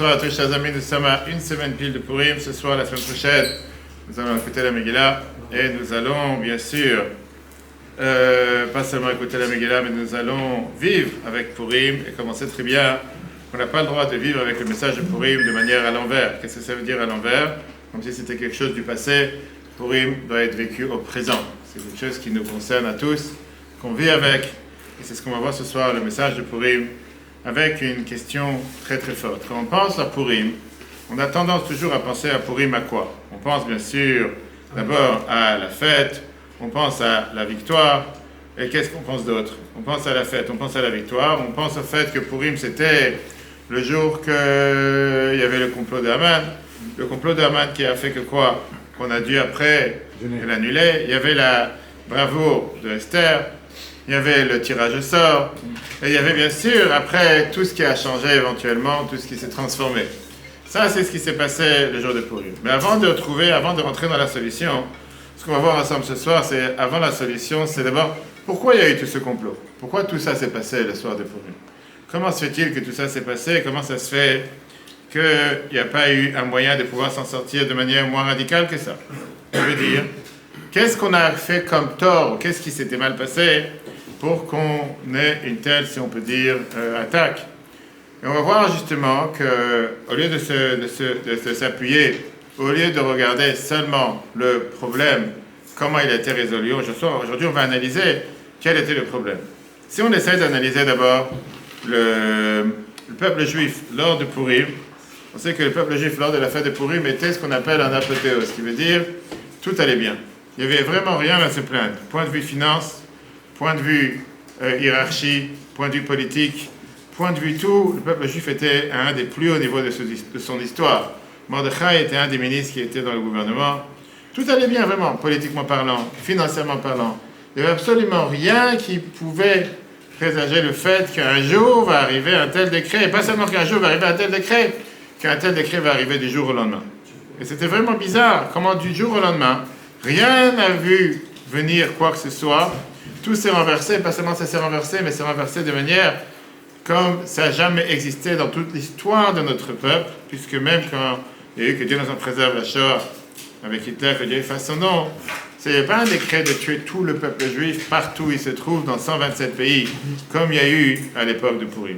Bonsoir à tous, chers amis. Nous sommes à une semaine pile de Purim. Ce soir, la semaine prochaine, nous allons écouter la Megillah et nous allons, bien sûr, pas seulement écouter la Megillah, mais nous allons vivre avec Purim. Et comme on sait très bien, on n'a pas le droit de vivre avec le message de Purim de manière à l'envers. Qu'est-ce que ça veut dire à l'envers? Comme si c'était quelque chose du passé. Purim doit être vécu au présent. C'est quelque chose qui nous concerne à tous, qu'on vit avec. Et c'est ce qu'on va voir ce soir, le message de Purim, avec une question très très forte. Quand on pense à Purim, on a tendance toujours à penser à Purim à quoi? On pense bien sûr d'abord à la fête, on pense à la victoire, et qu'est-ce qu'on pense d'autre? On pense à la fête, on pense à la victoire, on pense au fait que Purim c'était le jour qu'il y avait le complot de Haman, le complot de Haman qui a fait que quoi? Qu'on a dû après l'annuler. Il y avait la bravoure de Esther, il y avait le tirage au sort, et il y avait bien sûr après tout ce qui a changé éventuellement, tout ce qui s'est transformé. Ça, c'est ce qui s'est passé le jour de Purim. Mais avant de rentrer dans la solution, ce qu'on va voir ensemble ce soir, c'est avant la solution, c'est d'abord pourquoi il y a eu tout ce complot? Pourquoi tout ça s'est passé le soir de Purim? Comment se fait-il que tout ça s'est passé? Comment ça se fait qu'il n'y a pas eu un moyen de pouvoir s'en sortir de manière moins radicale que ça? Je veux dire, qu'est-ce qu'on a fait comme tort, ou qu'est-ce qui s'était mal passé pour qu'on ait une telle, si on peut dire, attaque? Et on va voir justement qu'au lieu de s'appuyer, au lieu de regarder seulement le problème, comment il a été résolu, aujourd'hui on va analyser quel était le problème. Si on essaie d'analyser d'abord le peuple juif lors de Purim, on sait que le peuple juif lors de la fête de Purim était ce qu'on appelle un apothéose, ce qui veut dire tout allait bien. Il n'y avait vraiment rien à se plaindre. Point de vue finance, point de vue hiérarchie, point de vue politique, point de vue tout, le peuple juif était à un des plus hauts niveaux de son histoire. Mordechai était un des ministres qui était dans le gouvernement. Tout allait bien vraiment, politiquement parlant, financièrement parlant. Il n'y avait absolument rien qui pouvait présager le fait qu'un jour va arriver un tel décret, et pas seulement qu'un jour va arriver un tel décret, qu'un tel décret va arriver du jour au lendemain. Et c'était vraiment bizarre, comment du jour au lendemain, rien n'a vu venir quoi que ce soit, tout s'est renversé, pas seulement ça s'est renversé, mais c'est renversé de manière comme ça n'a jamais existé dans toute l'histoire de notre peuple, puisque même quand il y a eu que Dieu nous en préserve la Shoah avec Hitler, que Dieu fasse son nom, ce n'est pas un décret de tuer tout le peuple juif partout où il se trouve dans 127 pays, comme il y a eu à l'époque de Purim.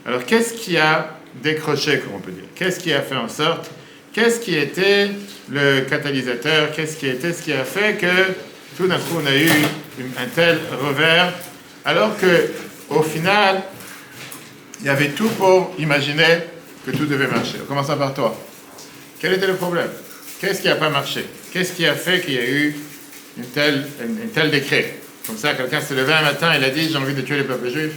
Alors qu'est-ce qui a décroché, comme on peut dire? Qu'est-ce qui a fait en sorte? Qu'est-ce qui était le catalyseur? Qu'est-ce qui était ce qui a fait que tout d'un coup on a eu un tel revers, alors que au final il y avait tout pour imaginer que tout devait marcher. En commençant par toi. Quel était le problème? Qu'est-ce qui n'a pas marché? Qu'est-ce qui a fait qu'il y a eu un tel décret? Comme ça, quelqu'un s'est levé un matin et il a dit j'ai envie de tuer le peuple juif.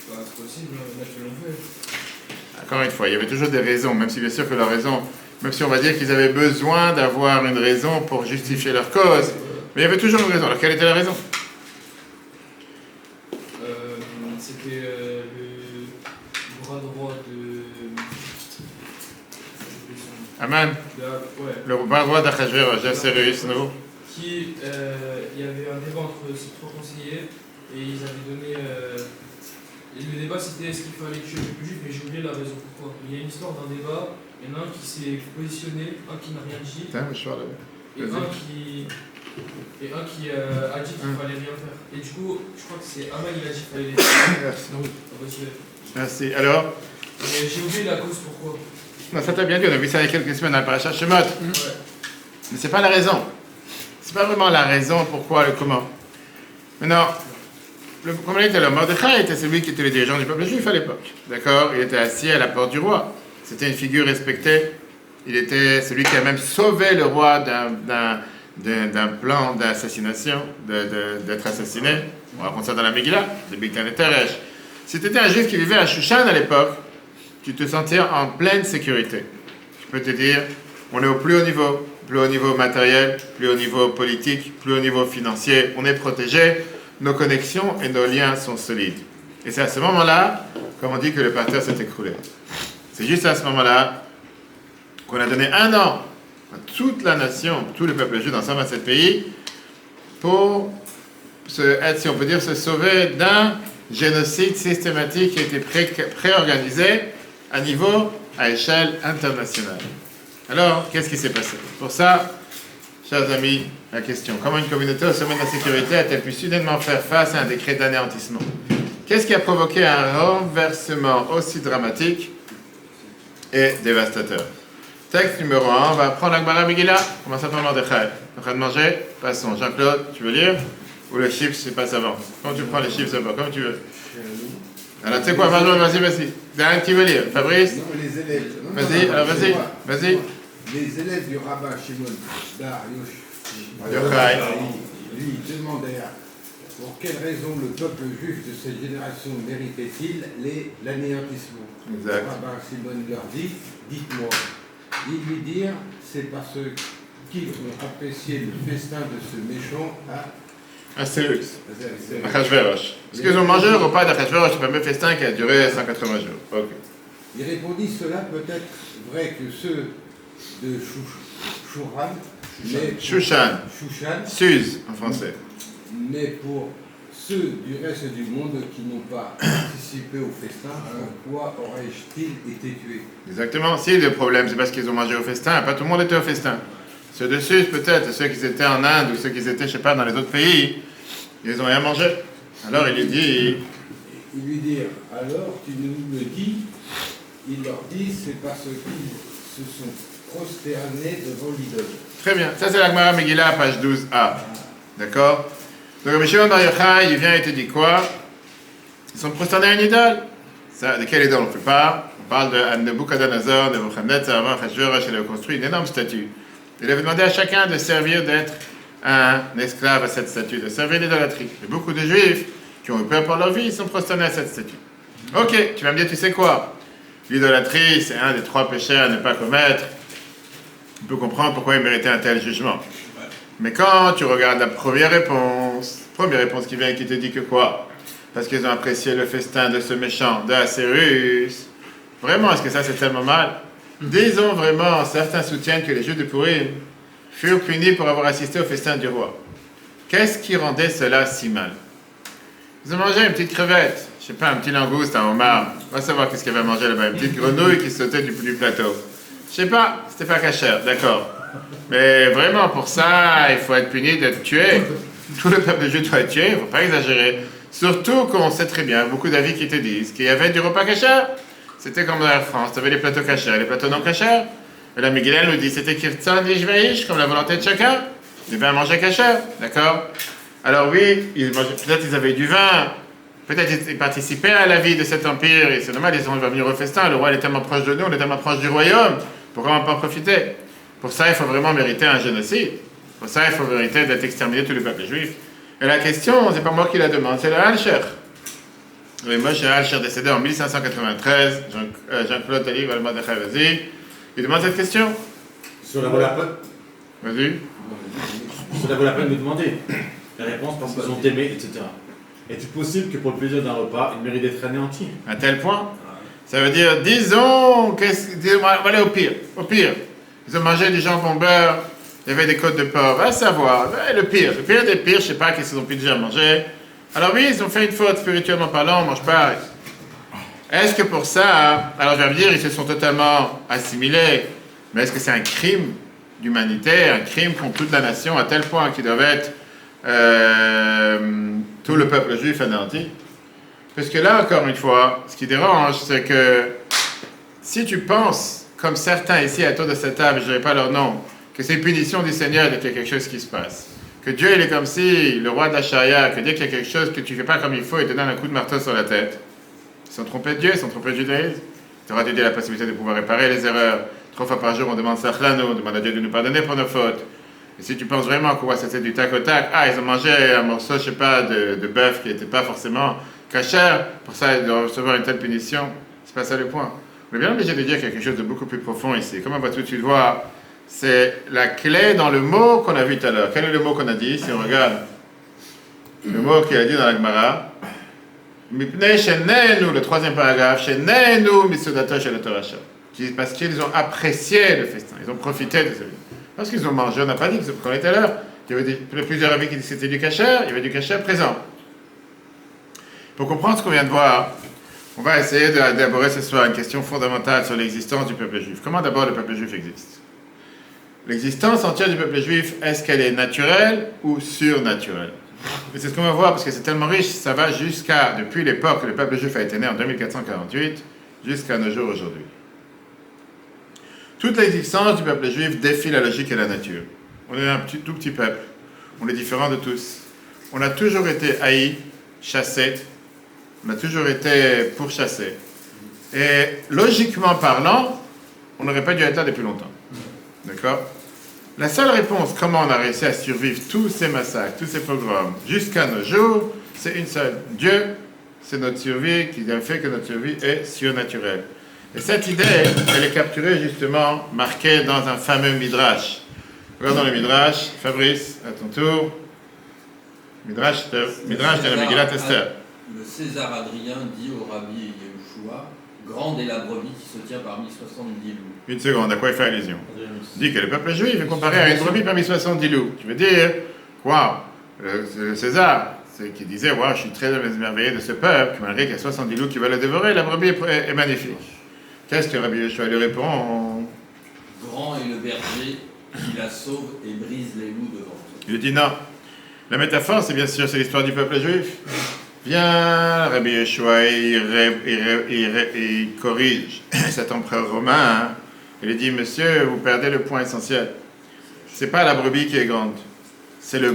C'est possible, là tu l'as fait. Encore une fois, il y avait toujours des raisons, même si bien sûr que leur raison, même si on va dire qu'ils avaient besoin d'avoir une raison pour justifier leur cause, mais il y avait toujours une raison. Alors quelle était la raison? C'était le bras droit de... Aman, ouais. le bras droit d'Achashverosh, Asserus, nous. Qui, il y avait un débat entre ces trois conseillers et ils avaient donné... et le débat c'était est-ce qu'il fallait tuer le plus juif, mais j'ai oublié la raison pourquoi. Il y a une histoire d'un débat, il y en a un qui s'est positionné, un qui n'a rien dit, et un qui a dit qu'il fallait rien faire. Et du coup, je crois que c'est Aman il a dit qu'il fallait les tuer. Merci. Alors? Mais j'ai oublié la cause pourquoi. Non, ça t'a bien dit, on a vu ça il y a quelques semaines dans le Parashat Shemot. Ouais. Mais c'est pas la raison. C'est pas vraiment la raison pourquoi le comment. Maintenant, comme on dit, le Mordechai était celui qui était le dirigeant du peuple juif à l'époque. D'accord? Il était assis à la porte du roi. C'était une figure respectée. Il était celui qui a même sauvé le roi d'un plan d'assassination, d'être assassiné. On raconte ça dans la Megillah, de Bigtan et Teresh. Si tu étais un juif qui vivait à Shushan à l'époque, tu te sentais en pleine sécurité. Je peux te dire, on est au plus haut niveau matériel, plus haut niveau politique, plus haut niveau financier, on est protégé, nos connexions et nos liens sont solides. Et c'est à ce moment-là, comme on dit, que le parterre s'est écroulé. C'est juste à ce moment-là qu'on a donné 1 an à toute la nation, tout le peuple juif dans 127 pays, pour si on peut dire, se sauver d'un génocide systématique qui a été préorganisé à niveau à échelle internationale. Alors, qu'est-ce qui s'est passé? Pour ça, chers amis, la question, comment une communauté au sommet de la sécurité a-t-elle pu soudainement faire face à un décret d'anéantissement? Qu'est-ce qui a provoqué un renversement aussi dramatique et dévastateur? Texte numéro 1, on va prendre l'Agmara Megillah, commençons par Mordechai. En train de manger? Passons. Jean-Claude, tu veux lire? Ou le chiffre, c'est pas savant? Quand tu prends les chiffres, c'est pas, comme tu veux. Alors, tu sais quoi, vas-y. D'un qui veut lire? Fabrice? Non, les élèves. Vas-y, alors vas-y. Les élèves du rabbin Shimon Bar Yochai. Lui, il demandait pour quelle raison le peuple juif de cette génération méritait-il l'anéantissement? Exact. Le rabbin Shimon leur dit, dites-moi. Ils lui dirent, c'est parce qu'ils ont apprécié le festin de ce méchant à Cyrus. À Achashverosh. Parce qu'ils ont mangé le repas d'Achashverosh, le fameux festin qui a duré 180 jours. Ok. Il répondit, cela peut être vrai que ceux de Shushan, Suse en français. mais pour ceux du reste du monde qui n'ont pas participé au festin, pourquoi auraient-ils été tués? Exactement. Si le problème, c'est parce qu'ils ont mangé au festin, pas tout le monde était au festin. Ceux de Suse, peut-être, ceux qui étaient en Inde ou ceux qui étaient, je sais pas, dans les autres pays, ils n'ont rien mangé. Alors il lui dit. Ils lui dirent, alors tu nous le dis. Il leur dit, c'est parce qu'ils se sont prosternés devant l'idole. Très bien. Ça, c'est la Gemara Megillah, page 12a. D'accord? Donc, M. Shimon Bar Yochai, il vient et te dit quoi? Ils sont prosternés à une idole. Ça, de quelle idole on fait pas? On parle de Nebuchadnezzar, de Nebuchadnezzar, avant Achashverosh, il a construit une énorme statue. Il avait demandé à chacun de servir d'être un esclave à cette statue, de servir l'idolâtrie. Et beaucoup de juifs qui ont eu peur pour leur vie, ils sont prosternés à cette statue. Ok, tu vas me dire, tu sais quoi? L'idolâtrie, c'est un des 3 péchés à ne pas commettre. On peut comprendre pourquoi il méritait un tel jugement. Mais quand tu regardes la première réponse qui vient et qui te dit que quoi? Parce qu'ils ont apprécié le festin de ce méchant, d'Assérus. Vraiment, est-ce que ça c'est tellement mal? Disons vraiment, certains soutiennent que les Juifs de Purim furent punis pour avoir assisté au festin du roi. Qu'est-ce qui rendait cela si mal? Ils ont mangé une petite crevette, je sais pas, un petit langouste, un homard. On va savoir qu'est-ce qu'il avait mangé là-bas, une petite grenouille qui sautait du plateau. Je sais pas, c'était pas cachère, d'accord. Mais vraiment, pour ça, il faut être puni d'être tué. Tout le peuple juif doit être tué, il ne faut pas exagérer. Surtout qu'on sait très bien, beaucoup d'avis qui te disent qu'il y avait du repas cachère. C'était comme dans la France, tu avais les plateaux cachers, les plateaux non cachers. Et la Megillah nous dit c'était Kirtzan Ishvaïch, comme la volonté de chacun. Ils devaient manger cachère, d'accord? Alors oui, peut-être ils avaient du vin, peut-être ils participaient à la vie de cet empire, et c'est normal, ils vont venir au festin, le roi il est tellement proche de nous, on est tellement proche du royaume, pourquoi on ne pas en profiter? Pour ça, il faut vraiment mériter un génocide. Pour ça, il faut mériter d'être exterminé tout le peuple juif. Et la question, c'est pas moi qui la demande, c'est le Alcher. Oui, moi, j'ai Alcher décédé en 1593, Jean-Claude Tali, Valmadechai, vas-y. Il demande cette question. Cela vaut la peine. Vas-y. Cela vaut la peine de demander. La réponse parce qu'ils ont aimé, etc. Est-il possible que pour le plaisir d'un repas, il mérite d'être anéanti? À tel point? Ça veut dire, disons, on va aller au pire. Au pire. Ils ont mangé du jambon beurre, il y avait des côtes de porc, va savoir. Le pire des pires, je sais pas qu'est-ce qu'ils ont pu déjà manger. Alors oui, ils ont fait une faute spirituellement parlant, on mange pas. Est-ce que pour ça, alors je vais me dire, ils se sont totalement assimilés, mais est-ce que c'est un crime d'humanité, un crime contre toute la nation, à tel point qu'ils doivent être tout le peuple juif anéanti? Parce que là, encore une fois, ce qui dérange, c'est que si tu penses, comme certains ici autour de cette table, je ne dirai pas leur nom, que c'est une punition du Seigneur dès qu'il y a quelque chose qui se passe. Que Dieu, il est comme si, le roi d'Acharia, que dès qu'il y a quelque chose que tu ne fais pas comme il faut, il te donne un coup de marteau sur la tête. Ils sont trompés de Dieu, ils sont trompés de judaïsme. Tu auras Dieu la possibilité de pouvoir réparer les erreurs. 3 fois par jour, on demande Sachlano, on demande à Dieu de nous pardonner pour nos fautes. Et si tu penses vraiment que c'était du tac au tac, ils ont mangé un morceau, je sais pas, de bœuf qui n'était pas forcément cachère, pour ça, ils doivent recevoir une telle punition. C'est pas ça le point. On est bien obligé de dire qu'il y a quelque chose de beaucoup plus profond ici. Comme on va tout de suite voir, c'est la clé dans le mot qu'on a vu tout à l'heure. Quel est le mot qu'on a dit? Si on regarde le mot qu'il a dit dans la Gemara, Mipnei Shenenu, le 3e paragraphe, Shenenu Misudato Shel Torasha. Parce qu'ils ont apprécié le festin, ils ont profité de ça. Parce qu'ils ont mangé, on n'a pas dit qu'on était là. Il y avait plusieurs avis qui disaient que c'était du kasher, il y avait du kasher présent. Pour comprendre ce qu'on vient de voir, On va essayer d'élaborer ce soir une question fondamentale sur l'existence du peuple juif. Comment d'abord le peuple juif existe? L'existence entière du peuple juif, est-ce qu'elle est naturelle ou surnaturelle? Et c'est ce qu'on va voir parce que c'est tellement riche, ça va depuis l'époque où le peuple juif a été né en 2448, jusqu'à nos jours aujourd'hui. Toute l'existence du peuple juif défie la logique et la nature. On est tout petit peuple, on est différent de tous. On a toujours été haïs, chassés, on a toujours été pourchassés. Et logiquement parlant, on n'aurait pas dû être là depuis longtemps. D'accord? La seule réponse, comment on a réussi à survivre tous ces massacres, tous ces pogroms, jusqu'à nos jours, c'est une seule. Dieu, c'est notre survie qui a fait que notre survie est surnaturelle. Et cette idée, elle est capturée justement, marquée dans un fameux Midrash. Regardons le Midrash. Fabrice, à ton tour. Midrash de la Megillat Esther. Le César Adrien dit au rabbi Yehoshua, grande est la brebis qui se tient parmi 70 loups. Une seconde, à quoi il fait allusion? Il dit que le peuple juif est comparé à une brebis parmi 70 loups. Tu veux dire, waouh, le César, c'est qui disait, waouh, je suis très émerveillé de ce peuple, malgré qu'il y a 70 loups qui veulent le dévorer, la brebis est magnifique. Qu'est-ce que Rabbi Yehoshua lui répond? Grand est le berger qui la sauve et brise les loups devant. Il lui dit non. La métaphore, c'est bien sûr, c'est l'histoire du peuple juif. Viens, Rabbi Yehoshua, il corrige cet empereur romain. Hein. Il lui dit, monsieur, vous perdez le point essentiel. C'est pas la brebis qui est grande, c'est le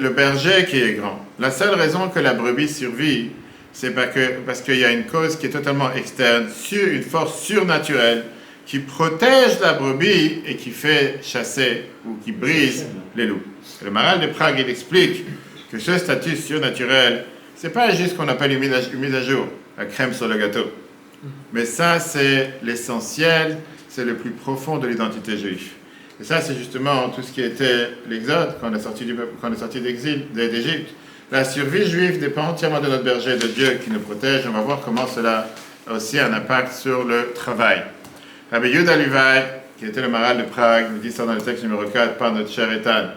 berger qui est grand. La seule raison que la brebis survit, c'est parce qu'il y a une cause qui est totalement externe, une force surnaturelle qui protège la brebis et qui fait chasser ou qui brise les loups. Et le Maharal de Prague, il explique que ce statut surnaturel, c'est pas juste ce qu'on appelle une mise à jour, la crème sur le gâteau. Mais ça, c'est l'essentiel, c'est le plus profond de l'identité juive. Et ça, c'est justement tout ce qui était l'Exode, quand on est sorti d'Égypte. La survie juive dépend entièrement de notre berger, de Dieu qui nous protège. On va voir comment cela a aussi un impact sur le travail. Rabbi Yehuda Levi, qui était le Maharal de Prague, nous dit ça dans le texte numéro 4 par notre cher Ethan.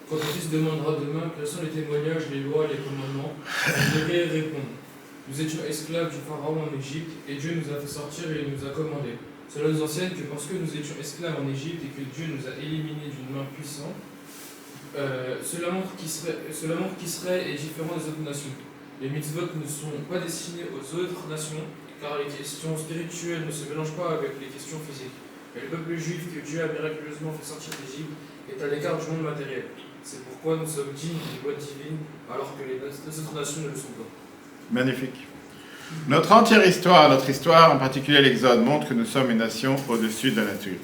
Quand ton fils demandera demain quels sont les témoignages, les lois, les commandements, vous devez répondre. Nous étions esclaves du Pharaon en Égypte, et Dieu nous a fait sortir et il nous a commandés. Cela nous enseigne que parce que nous étions esclaves en Égypte et que Dieu nous a éliminés d'une main puissante, cela montre qu'Israël est différent des autres nations. Les mitzvot ne sont pas destinés aux autres nations, car les questions spirituelles ne se mélangent pas avec les questions physiques. Mais le peuple juif que Dieu a miraculeusement fait sortir d'Égypte est à l'écart du monde matériel. C'est pourquoi nous sommes dignes des lois divines, alors que les autres nations ne le sont pas. Magnifique. Notre entière histoire, notre histoire, en particulier l'Exode, montre que nous sommes une nation au-dessus de la nature.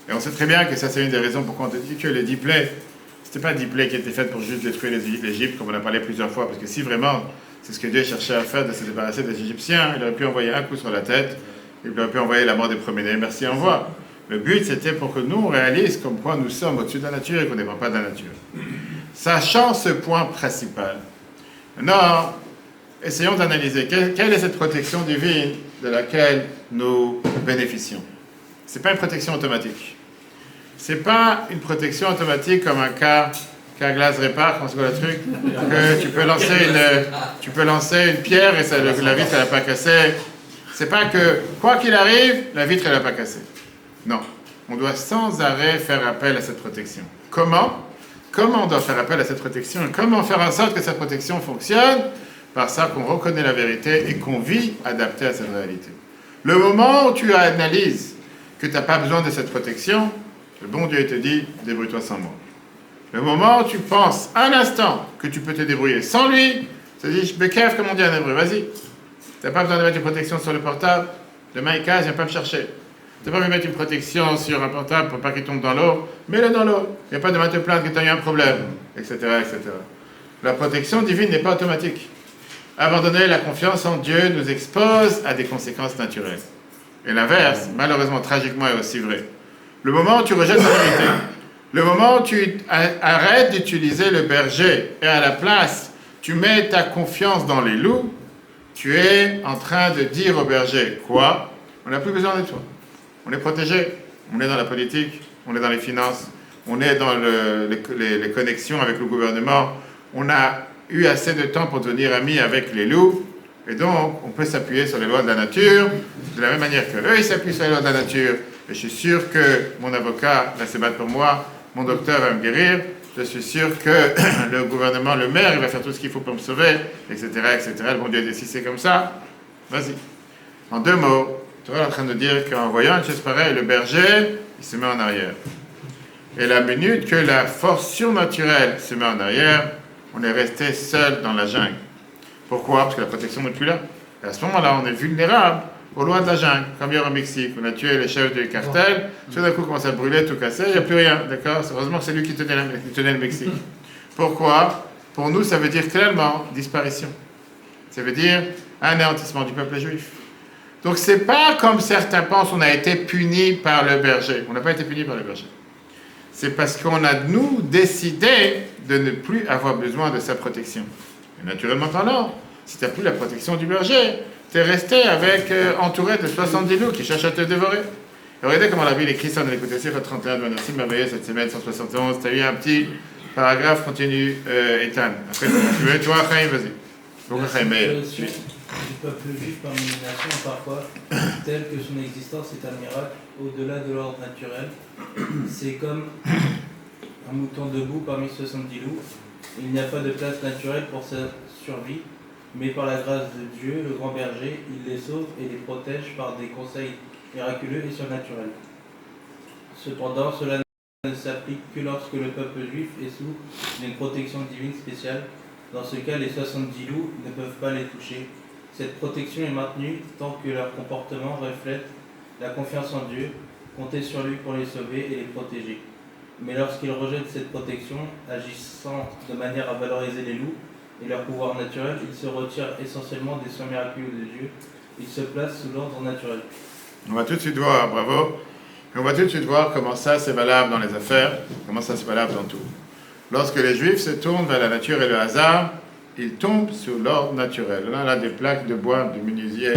Et on sait très bien que ça, c'est une des raisons pourquoi on te dit que les 10 plaies, c'était pas 10 plaies qui étaient faites pour juste détruire l'Égypte, comme on a parlé plusieurs fois, parce que si vraiment c'est ce que Dieu cherchait à faire, de se débarrasser des Égyptiens, il aurait pu envoyer un coup sur la tête, il aurait pu envoyer la mort des premiers-nés, merci, au revoir. Le but, c'était pour que nous, on réalise comme quoi nous sommes au-dessus de la nature et qu'on ne dépend pas de la nature. Sachant ce point principal, maintenant, essayons d'analyser quelle est cette protection divine de laquelle nous bénéficions. Ce n'est pas une protection automatique. Ce n'est pas une protection automatique comme un Carglass répare, comment c'est quoi le truc, que tu peux lancer une pierre et la vitre elle n'a pas cassé. C'est pas que, quoi qu'il arrive, la vitre elle n'a pas cassé. Non. On doit sans arrêt faire appel à cette protection. Comment on doit faire appel à cette protection et comment faire en sorte que cette protection fonctionne? Par ça qu'on reconnaît la vérité et qu'on vit adapté à cette réalité. Le moment où tu analyses que tu n'as pas besoin de cette protection, le bon Dieu te dit, débrouille-toi sans moi. Le moment où tu penses un instant que tu peux te débrouiller sans lui, tu te dis, Bekef, comme on dit en hébreu, vas-y. Tu n'as pas besoin de mettre une protection sur le portable, demain il casse, viens pas me chercher. Tu n'as pas besoin de mettre une protection sur un portable pour pas qu'il tombe dans l'eau, mets-le dans l'eau. Il n'y a pas de te plaindre que tu as eu un problème, etc., etc. La protection divine n'est pas automatique. Abandonner la confiance en Dieu nous expose à des conséquences naturelles. Et l'inverse, malheureusement, tragiquement, est aussi vrai. Le moment où tu rejettes la vérité, le moment où tu arrêtes d'utiliser le berger et à la place, tu mets ta confiance dans les loups, tu es en train de dire au berger, quoi? On n'a plus besoin de toi. On est protégé. On est dans la politique, on est dans les finances, on est dans les connexions avec le gouvernement. On a eu assez de temps pour devenir amis avec les loups. Et donc, on peut s'appuyer sur les lois de la nature, de la même manière que eux, ils s'appuient sur les lois de la nature. Et je suis sûr que mon avocat va se battre pour moi, mon docteur va me guérir, je suis sûr que le gouvernement, le maire, il va faire tout ce qu'il faut pour me sauver, etc., etc. Le bon Dieu a dit, si c'est comme ça, vas-y. En 2 mots, tu es en train de dire qu'en voyant une chose pareille, le berger, il se met en arrière. Et la minute que la force surnaturelle se met en arrière, on est resté seul dans la jungle. Pourquoi? Parce que la protection n'est plus là. Et à ce moment-là, on est vulnérable aux lois de la jungle. Comme hier au Mexique, on a tué les chefs du cartel, tout d'un coup, commence à brûler, tout casser, il n'y a plus rien, d'accord? Heureusement que c'est lui qui tenait le Mexique. Pourquoi? Pour nous, ça veut dire clairement disparition. Ça veut dire anéantissement du peuple juif. Donc, c'est pas comme certains pensent, on a été punis par le berger. On n'a pas été punis par le berger. C'est parce qu'on a, nous, décidé de ne plus avoir besoin de sa protection. Et naturellement parlant, si tu n'as plus la protection du berger, tu es resté entouré de 70 loups qui cherchent à te dévorer. Et regardez comment la Bible écrit ça dans les côtés 31 de Merci merveilleux cette semaine, 171. Tu as eu un petit paragraphe continu, Ethan. Après, tu veux, toi, Chaim, vas-y. Donc, Chaim, mais. Du peuple juif parmi les nations, parfois, telle que son existence est un miracle, au-delà de l'ordre naturel. C'est comme un mouton debout parmi 70 loups. Il n'y a pas de place naturelle pour sa survie, mais par la grâce de Dieu, le grand berger, il les sauve et les protège par des conseils miraculeux et surnaturels. Cependant, cela ne s'applique que lorsque le peuple juif est sous une protection divine spéciale. Dans ce cas, les 70 loups ne peuvent pas les toucher. Cette protection est maintenue tant que leur comportement reflète la confiance en Dieu, compter sur lui pour les sauver et les protéger. Mais lorsqu'ils rejettent cette protection, agissant de manière à valoriser les loups et leur pouvoir naturel, ils se retirent essentiellement des soins miraculeux de Dieu. Ils se placent sous l'ordre naturel. On va tout de suite voir, bravo. On va tout de suite voir comment ça c'est valable dans les affaires, comment ça c'est valable dans tout. Lorsque les Juifs se tournent vers la nature et le hasard, ils tombent sous l'ordre naturel. Là, on a des plaques de bois de menuisier,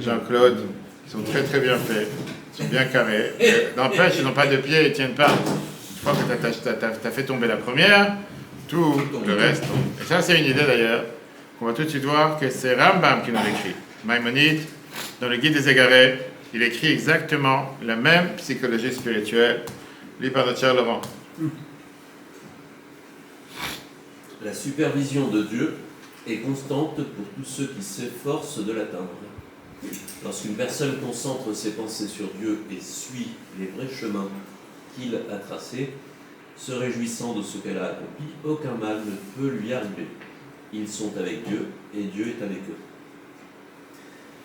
Jean-Claude, qui sont très très bien faites, ils sont bien carrés. N'empêche, ils n'ont pas de pieds, ils ne tiennent pas. Une fois que tu as fait tomber la première, tout le reste tombe. Et ça, c'est une idée d'ailleurs, qu'on va tout de suite voir que c'est Rambam qui nous l'écrit. Maïmonide, dans le Guide des Égarés, il écrit exactement la même psychologie spirituelle. Lis par notre cher Laurent. La supervision de Dieu est constante pour tous ceux qui s'efforcent de l'atteindre. Lorsqu'une personne concentre ses pensées sur Dieu et suit les vrais chemins qu'il a tracés, se réjouissant de ce qu'elle a accompli, aucun mal ne peut lui arriver. Ils sont avec Dieu et Dieu est avec eux.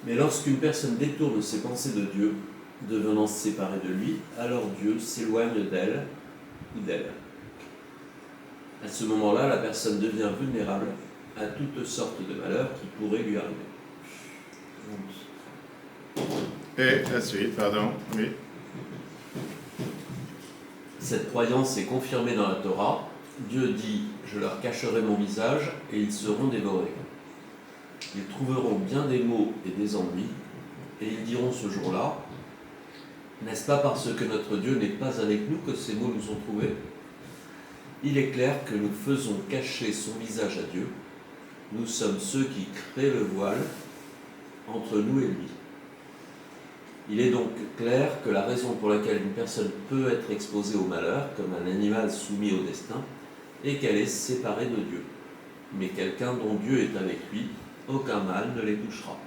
Mais lorsqu'une personne détourne ses pensées de Dieu, devenant séparée de lui, alors Dieu s'éloigne d'elle ou d'elle. À ce moment-là, la personne devient vulnérable à toutes sortes de malheurs qui pourraient lui arriver. Et la suite, pardon, oui. Cette croyance est confirmée dans la Torah. Dieu dit « Je leur cacherai mon visage et ils seront dévorés. Ils trouveront bien des maux et des ennuis, et ils diront ce jour-là, n'est-ce pas parce que notre Dieu n'est pas avec nous que ces maux nous sont trouvés ? Il est clair que nous faisons cacher son visage à Dieu. Nous sommes ceux qui créent le voile entre nous et lui. Il est donc clair que la raison pour laquelle une personne peut être exposée au malheur, comme un animal soumis au destin, est qu'elle est séparée de Dieu. Mais quelqu'un dont Dieu est avec lui, aucun mal ne les touchera.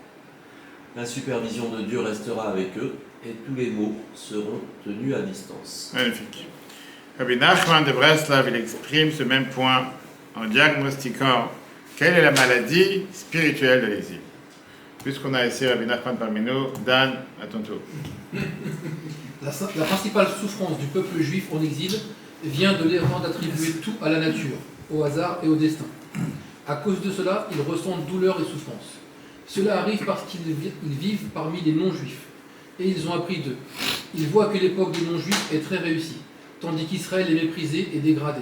La supervision de Dieu restera avec eux et tous les maux seront tenus à distance. Magnifique. Rabbi Nachman de Breslav, il exprime ce même point en diagnostiquant quelle est la maladie spirituelle de l'exil. Puisqu'on a ici Rabbi Nachman parmi nous, Dan, à ton tour. La principale souffrance du peuple juif en exil vient de l'erreur d'attribuer tout à la nature, au hasard et au destin. À cause de cela, ils ressentent douleur et souffrance. Cela arrive parce qu'ils vivent parmi les non-juifs, et ils ont appris d'eux. Ils voient que l'époque des non-juifs est très réussie, tandis qu'Israël est méprisé et dégradé.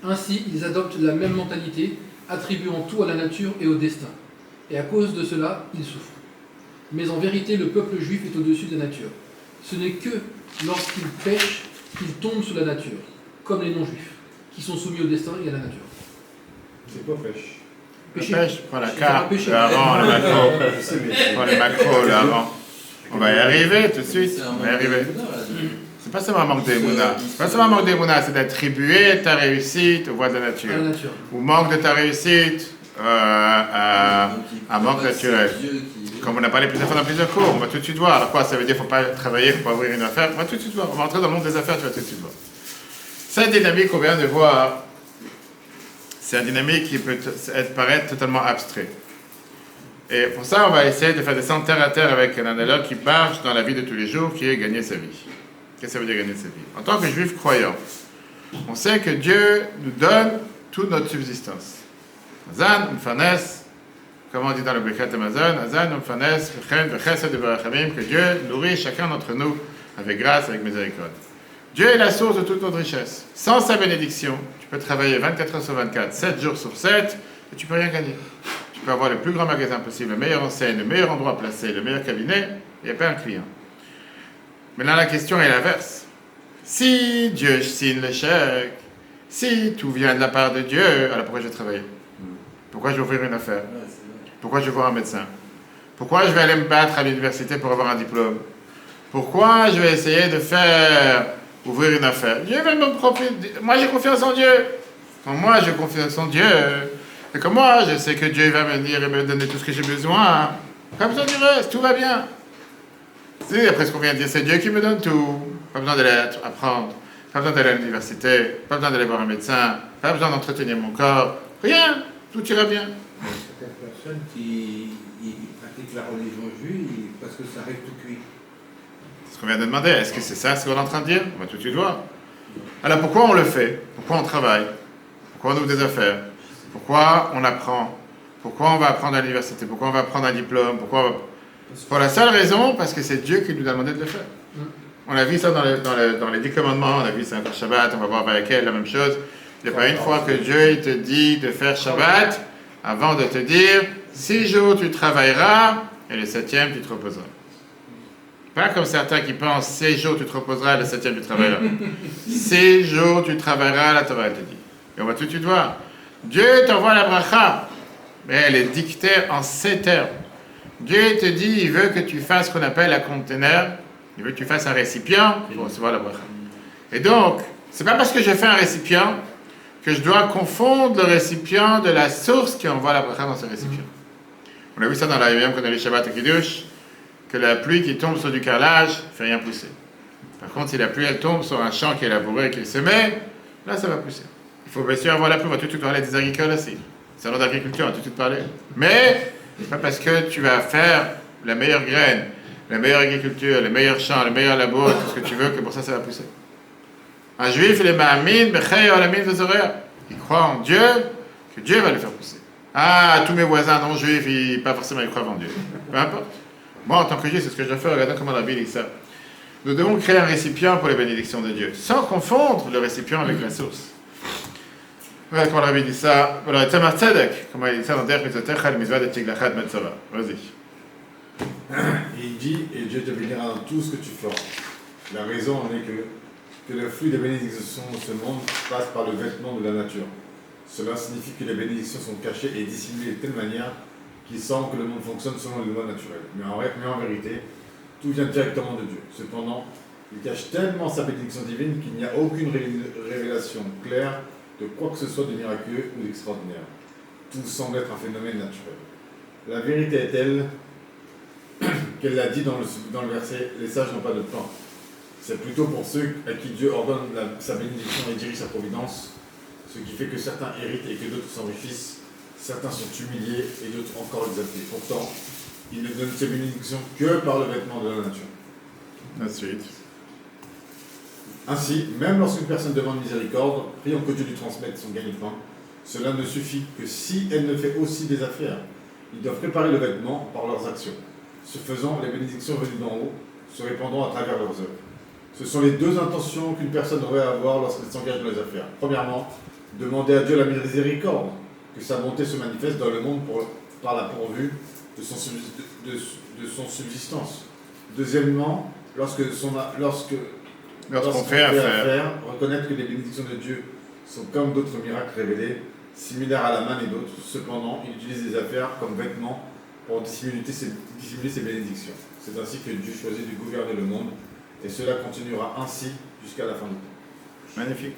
Ainsi, ils adoptent la même mentalité, attribuant tout à la nature et au destin. Et à cause de cela, ils souffrent. Mais en vérité, le peuple juif est au-dessus de la nature. Ce n'est que lorsqu'ils pêchent qu'ils tombent sous la nature, comme les non-juifs, qui sont soumis au destin et à la nature. C'est quoi pêche? Le Péché. pêche, prends la C'est carte, un péché. le avant, le macro. Je sais, mais Prends les macros, le avant. On va y arriver tout de suite. C'est un On manque va y arriver. de Bouddha, là, C'est pas seulement un manque d'émouna. C'est pas seulement un manque d'émouna, c'est d'attribuer ta réussite aux voies de la À la nature. nature. Ou manque de ta réussite à donc il un manque croit que c'est naturel. Dieu qui- Comme on a parlé plusieurs fois dans plusieurs cours, on va tout de suite voir. Alors quoi, ça veut dire qu'il ne faut pas travailler, il ne faut pas ouvrir une affaire. On va tout de suite voir. On va entrer dans le monde des affaires, tu vas tout de suite voir. Cette dynamique qu'on vient de voir, c'est une dynamique qui peut paraître totalement abstrait. Et pour ça, on va essayer de faire descendre terre à terre avec un analogue qui marche dans la vie de tous les jours, qui est gagner sa vie. Qu'est-ce que ça veut dire gagner sa vie? En tant que juif croyant, on sait que Dieu nous donne toute notre subsistance. Azan, Mfanes, comme on dit dans le Birkat Amazon, Azan, Mfanes, Vechesed de Barachamim, que Dieu nourrit chacun d'entre nous avec grâce, avec miséricorde. Dieu est la source de toute notre richesse. Sans sa bénédiction, tu peux travailler 24 heures sur 24, 7 jours sur 7, et tu ne peux rien gagner. Tu peux avoir le plus grand magasin possible, le meilleur enseigne, le meilleur endroit placé, le meilleur cabinet, il n'y a pas un client. Maintenant, la question est l'inverse. Si Dieu signe le chèque, si tout vient de la part de Dieu, alors pourquoi je vais travailler? Pourquoi je vais ouvrir une affaire? Ouais, c'est vrai. Pourquoi je vais voir un médecin? Pourquoi je vais aller me battre à l'université pour avoir un diplôme? Pourquoi je vais essayer de faire ouvrir une affaire? Dieu va me profiter. Moi, j'ai confiance en Dieu. Quand moi, j'ai confiance en Dieu, et que moi, je sais que Dieu va me dire et me donner tout ce que j'ai besoin. Pas besoin du reste, tout va bien. C'est après ce qu'on vient de dire, c'est Dieu qui me donne tout. Pas besoin d'aller apprendre, pas besoin d'aller à l'université, pas besoin d'aller voir un médecin, pas besoin d'entretenir mon corps. Rien, tout ira bien. Certaines personnes qui pratiquent la religion juive parce que ça reste tout cuit. C'est ce qu'on vient de demander. Est-ce que c'est ça ce qu'on est en train de dire? On va tout de suite voir. Alors pourquoi on le fait? Pourquoi on travaille? Pourquoi on ouvre des affaires? Pourquoi on apprend? Pourquoi on va apprendre à l'université? Pourquoi on va prendre un diplôme? Pour la seule raison, parce que c'est Dieu qui nous a demandé de le faire. On a vu ça dans les 10 commandements, on a vu ça dans le Shabbat, on va voir avec elle la même chose. Il n'y a pas une fois que Dieu il te dit de faire Shabbat avant de te dire 6 jours tu travailleras et le 7e tu te reposeras. Pas comme certains qui pensent 6 jours tu te reposeras et le 7e tu travailleras. 6 jours tu travailleras, la Torah te dit. Et on va tout de suite voir. Dieu t'envoie la bracha, mais elle est dictée en 7 termes. Dieu te dit, il veut que tu fasses ce qu'on appelle un conteneur, il veut que tu fasses un récipient pour recevoir la bracha. Et donc, c'est pas parce que je fais un récipient que je dois confondre le récipient de la source qui envoie la bracha dans ce récipient. On a vu ça dans la Yom qu'on a lu Shabbat et Kiddush, que la pluie qui tombe sur du carrelage ne fait rien pousser. Par contre, si la pluie elle tombe sur un champ qui est labouré et qui est semé, là ça va pousser. Il faut bien sûr avoir la pluie, on va tout de suite parler des agricoles aussi. Salon d'agriculture, on va tout de suite parler. Mais, c'est pas parce que tu vas faire la meilleure graine, la meilleure agriculture, les meilleurs champs, le meilleur labour, tout ce que tu veux, que pour ça, ça va pousser. Un juif, il est ma'amin, bechei olamin v'zorer. Il croit en Dieu, que Dieu va le faire pousser. Ah, tous mes voisins non juifs, pas forcément ils croient en Dieu. Peu importe. Moi, en tant que juif, c'est ce que je dois faire. Regardez comment la Bible dit ça. Nous devons créer un récipient pour les bénédictions de Dieu, sans confondre le récipient avec la source. Voilà comment la Bible dit ça. Voilà, Tzemach Tzedek, comment il dit ça dans Derech Mitzotecha, le mitzvah de Tiglachat Metzora. Vas-y. Et il dit, et Dieu te bénira dans tout ce que tu feras. La raison en est que le flux des bénédictions de ce monde passe par le vêtement de la nature. Cela signifie que les bénédictions sont cachées et dissimulées de telle manière qu'il semble que le monde fonctionne selon les lois naturelles. Mais en vérité, tout vient directement de Dieu. Cependant, il cache tellement sa bénédiction divine qu'il n'y a aucune révélation claire de quoi que ce soit de miraculeux ou d'extraordinaire. Tout semble être un phénomène naturel. La vérité est telle qu'elle l'a dit dans le verset « Les sages n'ont pas de plan ». C'est plutôt pour ceux à qui Dieu ordonne sa bénédiction et dirige sa providence, ce qui fait que certains héritent et que d'autres s'enrichissent, certains sont humiliés et d'autres encore exaltés. Pourtant, il ne donne ses bénédictions que par le vêtement de la nature. Ensuite. Ainsi, même lorsqu'une personne demande miséricorde, prions que Dieu lui transmette son gagne-pain, cela ne suffit que si elle ne fait aussi des affaires. Ils doivent préparer le vêtement par leurs actions. Ce faisant, les bénédictions venues d'en haut se répandront à travers leurs œuvres. Ce sont les deux intentions qu'une personne devrait avoir lorsqu'elle s'engage dans les affaires. Premièrement, demander à Dieu la miséricorde, que sa bonté se manifeste dans le monde par la pourvue de son subsistance. Deuxièmement, lorsqu'on fait affaire, reconnaître que les bénédictions de Dieu sont comme d'autres miracles révélés, similaire à la manne et d'autres. Cependant, il utilise les affaires comme vêtements pour dissimuler ses bénédictions. C'est ainsi que Dieu choisit de gouverner le monde, et cela continuera ainsi jusqu'à la fin du temps. Magnifique.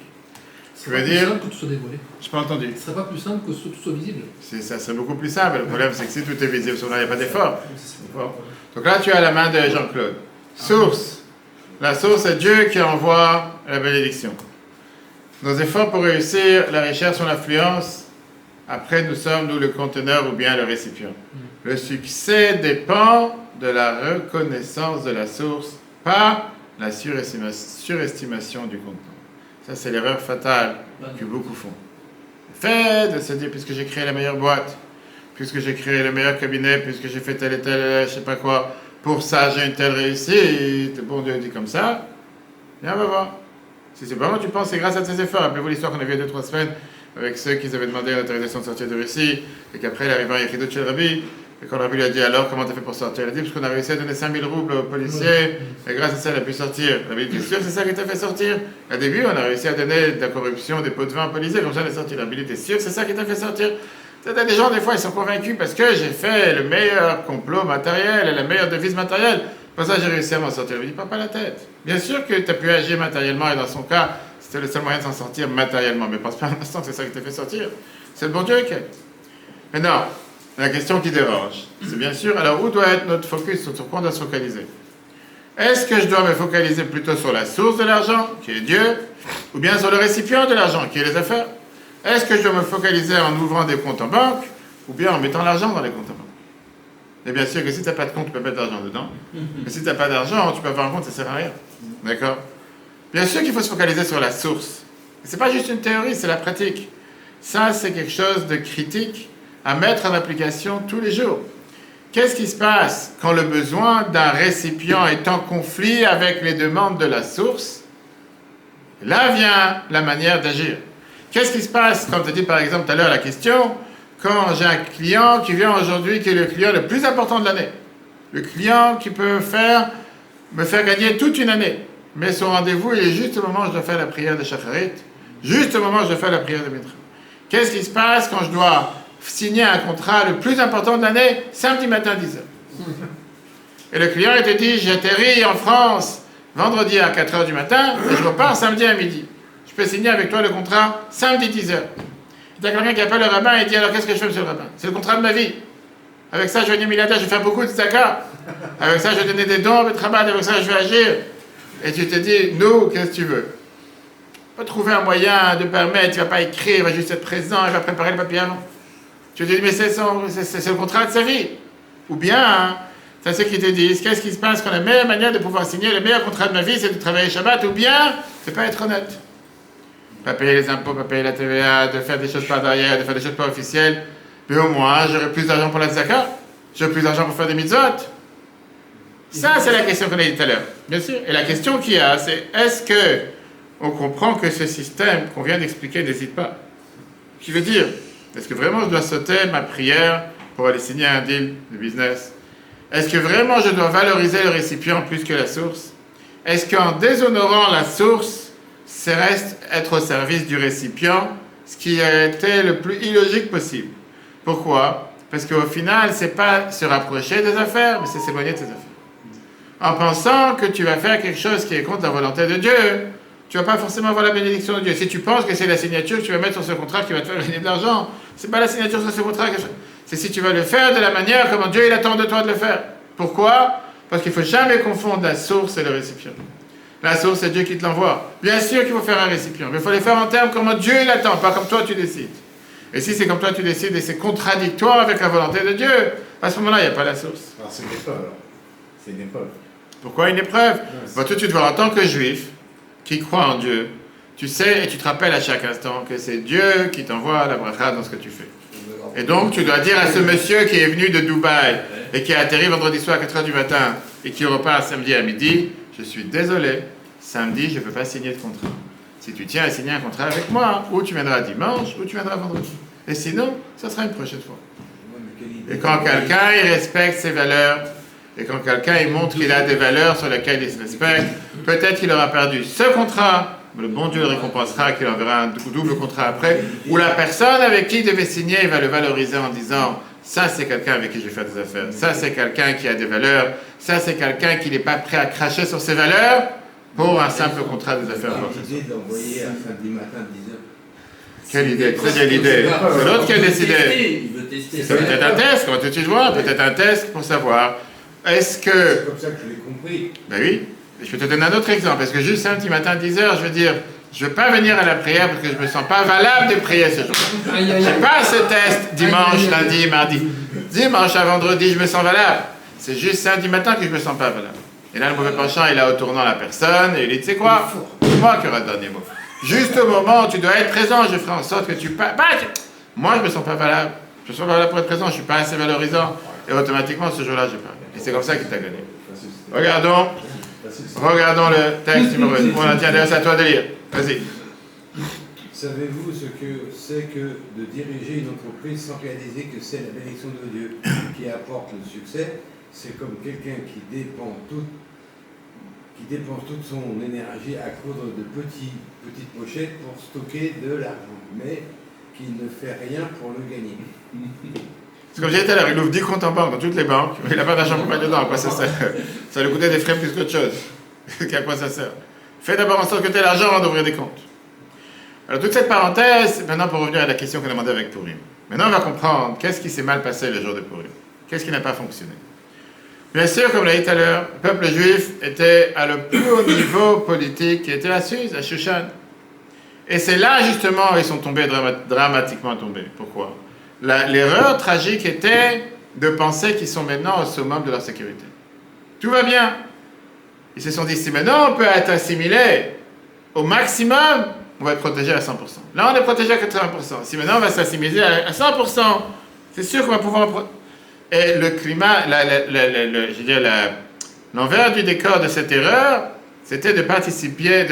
Ce veux serait pas plus dire- simple que tout soit dévoilé. Je n'ai pas entendu. Ce serait pas plus simple que tout soit visible. Ça serait beaucoup plus simple. Le problème, c'est que si tout est visible, il n'y a pas d'effort. Bon. Donc là, tu as la main de Jean-Claude. Source. La source, c'est Dieu qui envoie la bénédiction. Nos efforts pour réussir la recherche ou l'influence, après, nous sommes, nous, le conteneur ou bien le récipient. Le succès dépend de la reconnaissance de la source, pas la surestimation du contenant. Ça, c'est l'erreur fatale que beaucoup font. Le fait de se dire, puisque j'ai créé la meilleure boîte, puisque j'ai créé le meilleur cabinet, puisque j'ai fait tel et tel, je sais pas quoi, pour ça j'ai une telle réussite, bon Dieu dit comme ça, viens, on va voir. Si c'est vraiment tu penses, c'est grâce à tes efforts. Rappelez-vous l'histoire qu'on a vue il y a 2-3 semaines avec ceux qui avaient demandé l'autorisation de sortir de Russie, et qu'après il arrivait à Yechidot chez le Rabbi, et quand le Rabbi lui a dit alors comment t'as fait pour sortir, il a dit parce qu'on a réussi à donner 5000 roubles aux policiers, et grâce à ça il a pu sortir. Le Rabbi dit sûr c'est ça qui t'a fait sortir. Au début on a réussi à donner de la corruption, des pots de vin aux policiers, comme ça on est sorti. Le Rabbi dit sûr c'est ça qui t'a fait sortir. C'est-à-dire des gens des fois ils sont convaincus parce que j'ai fait le meilleur complot matériel et la meilleure devise matérielle. Pour ça j'ai réussi à m'en sortir. Il lui dit pas la tête. Bien sûr que tu as pu agir matériellement et dans son cas c'était le seul moyen de s'en sortir matériellement, mais pense pas un instant que c'est ça qui t'a fait sortir. C'est le bon Dieu qui est. Maintenant, la question qui dérange, c'est bien sûr, alors où doit être notre focus, sur quoi on doit se focaliser? Est-ce que je dois me focaliser plutôt sur la source de l'argent, qui est Dieu, ou bien sur le récipient de l'argent, qui est les affaires? Est-ce que je dois me focaliser en ouvrant des comptes en banque, ou bien en mettant l'argent dans les comptes en banque? Et bien sûr que si tu n'as pas de compte, tu peux mettre de l'argent dedans. Mais si tu n'as pas d'argent, tu peux avoir un compte, ça ne sert à rien. D'accord? Bien sûr qu'il faut se focaliser sur la source. Ce n'est pas juste une théorie, c'est la pratique. Ça, c'est quelque chose de critique à mettre en application tous les jours. Qu'est-ce qui se passe quand le besoin d'un récipient est en conflit avec les demandes de la source? Là vient la manière d'agir. Qu'est-ce qui se passe quand tu dis par exemple tout à l'heure la question, quand j'ai un client qui vient aujourd'hui, qui est le client le plus important de l'année, le client qui peut me faire gagner toute une année, mais son rendez-vous il est juste au moment où je dois faire la prière de Shacharit, juste au moment où je dois faire la prière de Mitra. Qu'est-ce qui se passe quand je dois signer un contrat le plus important de l'année, samedi matin 10h? Et le client il te dit, j'atterris en France vendredi à 4h du matin et je repars samedi à midi. Je peux signer avec toi le contrat samedi 10h. Il y a quelqu'un qui appelle le rabbin et dit, alors qu'est-ce que je fais monsieur le rabbin? C'est le contrat de ma vie. Avec ça je vais devenir milliardaire, je vais faire beaucoup de zakat. Avec ça je vais donner des dons, avec ça je vais agir. Et tu te dis, nous, qu'est-ce que tu veux? On va trouver un moyen de permettre, il ne va pas écrire, il va juste être présent, il va préparer le papier avant. Tu te dis, mais c'est le contrat de sa vie. Ou bien, c'est ceux qui te disent, qu'est-ce qui se passe quand la meilleure manière de pouvoir signer le meilleur contrat de ma vie, c'est de travailler Shabbat, ou bien, c'est pas être honnête. Pas payer les impôts, pas payer la TVA, de faire des choses par derrière, de faire des choses pas officielles. Mais au moins, j'aurai plus d'argent pour la zakat, j'aurai plus d'argent pour faire des mitzvot. Ça, c'est la question qu'on a dit tout à l'heure. Bien sûr. Et la question qu'il y a, c'est est-ce que on comprend que ce système qu'on vient d'expliquer n'hésite pas? Qui veut dire, est-ce que vraiment je dois sauter ma prière pour aller signer un deal de business? Est-ce que vraiment je dois valoriser le récipient plus que la source? Est-ce qu'en déshonorant la source, c'est reste être au service du récipient, ce qui a été le plus illogique possible? Pourquoi? Parce qu'au final, c'est pas se rapprocher des affaires, mais c'est s'éloigner de ses affaires. En pensant que tu vas faire quelque chose qui est contre la volonté de Dieu, tu ne vas pas forcément avoir la bénédiction de Dieu. Si tu penses que c'est la signature que tu vas mettre sur ce contrat qui va te faire gagner de l'argent, c'est pas la signature sur ce contrat. C'est si tu vas le faire de la manière comment Dieu il attend de toi de le faire. Pourquoi? Parce qu'il ne faut jamais confondre la source et le récipient. La source, c'est Dieu qui te l'envoie. Bien sûr qu'il faut faire un récipient, mais il faut les faire en termes comment Dieu il attend, pas comme toi tu décides. Et si c'est comme toi tu décides et c'est contradictoire avec la volonté de Dieu, à ce moment-là, il n'y a pas la source. Alors c'est une épreuve alors. C'est une épreuve. Pourquoi une épreuve? Toi, tu te vois en tant que juif, qui croit en Dieu, tu sais et tu te rappelles à chaque instant que c'est Dieu qui t'envoie la bracha dans ce que tu fais. Et donc, tu dois dire à ce monsieur qui est venu de Dubaï et qui a atterri vendredi soir à 4h du matin et qui repart samedi à midi, je suis désolé, samedi, je ne peux pas signer de contrat. Si tu tiens à signer un contrat avec moi, ou tu viendras dimanche, ou tu viendras vendredi. Et sinon, ça sera une prochaine fois. Et quand quelqu'un il respecte ses valeurs, et quand quelqu'un il montre qu'il a des valeurs sur lesquelles il se respecte, peut-être qu'il aura perdu ce contrat, le bon Dieu le récompensera, qu'il enverra un double contrat après, où la personne avec qui il devait signer va le valoriser en disant ça c'est quelqu'un avec qui je vais faire des affaires, ça c'est quelqu'un qui a des valeurs, ça c'est quelqu'un qui n'est pas prêt à cracher sur ses valeurs pour un simple contrat des affaires. L'idée d'envoyer à samedi matin 10h. Quelle idée? C'est l'idée. C'est l'autre qui a décidé. Il veut tester. C'est peut-être un test, comment tu vois, peut-être un test pour savoir. Est-ce que... C'est comme ça que je l'ai compris. Ben oui. Je peux te donner un autre exemple. Est-ce que juste samedi matin 10h, je veux dire, je ne veux pas venir à la prière parce que je ne me sens pas valable de prier ce jour-là. Je n'ai pas ce test dimanche, lundi, mardi. Dimanche à vendredi, je me sens valable. C'est juste samedi matin que je ne me sens pas valable. Et là, le mauvais penchant, il est au tournant la personne et il dit, tu sais quoi, c'est moi qui aurai le dernier mot. Juste au moment où tu dois être présent, je ferai en sorte que tu passes. Moi, je ne me sens pas valable. Je me sens pas valable pour être présent, je ne suis pas assez valorisant. Et automatiquement, ce jour-là, je parle. Et c'est comme ça qu'il t'a gagné. Regardons le texte numéro 1. On tiens, d'ailleurs, c'est à toi de lire. Vas-y. Savez-vous ce que c'est que de diriger une entreprise sans réaliser que c'est la bénédiction de Dieu qui apporte le succès? C'est comme quelqu'un qui dépense toute son énergie à coudre de petites pochettes pour stocker de l'argent, mais qui ne fait rien pour le gagner. C'est comme j'ai dit tout à l'heure, il ouvre 10 comptes en banque dans toutes les banques, mais il n'a pas d'argent pour mettre dedans. À quoi ça sert? Ça lui coûtait des frais plus qu'autre chose. À quoi ça sert? Fais d'abord en sorte que tu aies l'argent avant d'ouvrir des comptes. Alors toute cette parenthèse, maintenant pour revenir à la question qu'on a demandée avec Purim. Maintenant on va comprendre qu'est-ce qui s'est mal passé le jour de Purim. Qu'est-ce qui n'a pas fonctionné? Bien sûr, comme l'a dit tout à l'heure, le peuple juif était à le plus haut niveau politique, qui était la Suisse, à Shushan. Et c'est là justement où ils sont tombés, dramatiquement tombés. Pourquoi? L'erreur tragique était de penser qu'ils sont maintenant au summum de leur sécurité. Tout va bien. Ils se sont dit, si maintenant on peut être assimilé au maximum, on va être protégé à 100%. Là, on est protégé à 80%. Si maintenant on va s'assimiler à 100%, c'est sûr qu'on va pouvoir... Et le climat, je veux dire, l'envers du décor de cette erreur, c'était de participer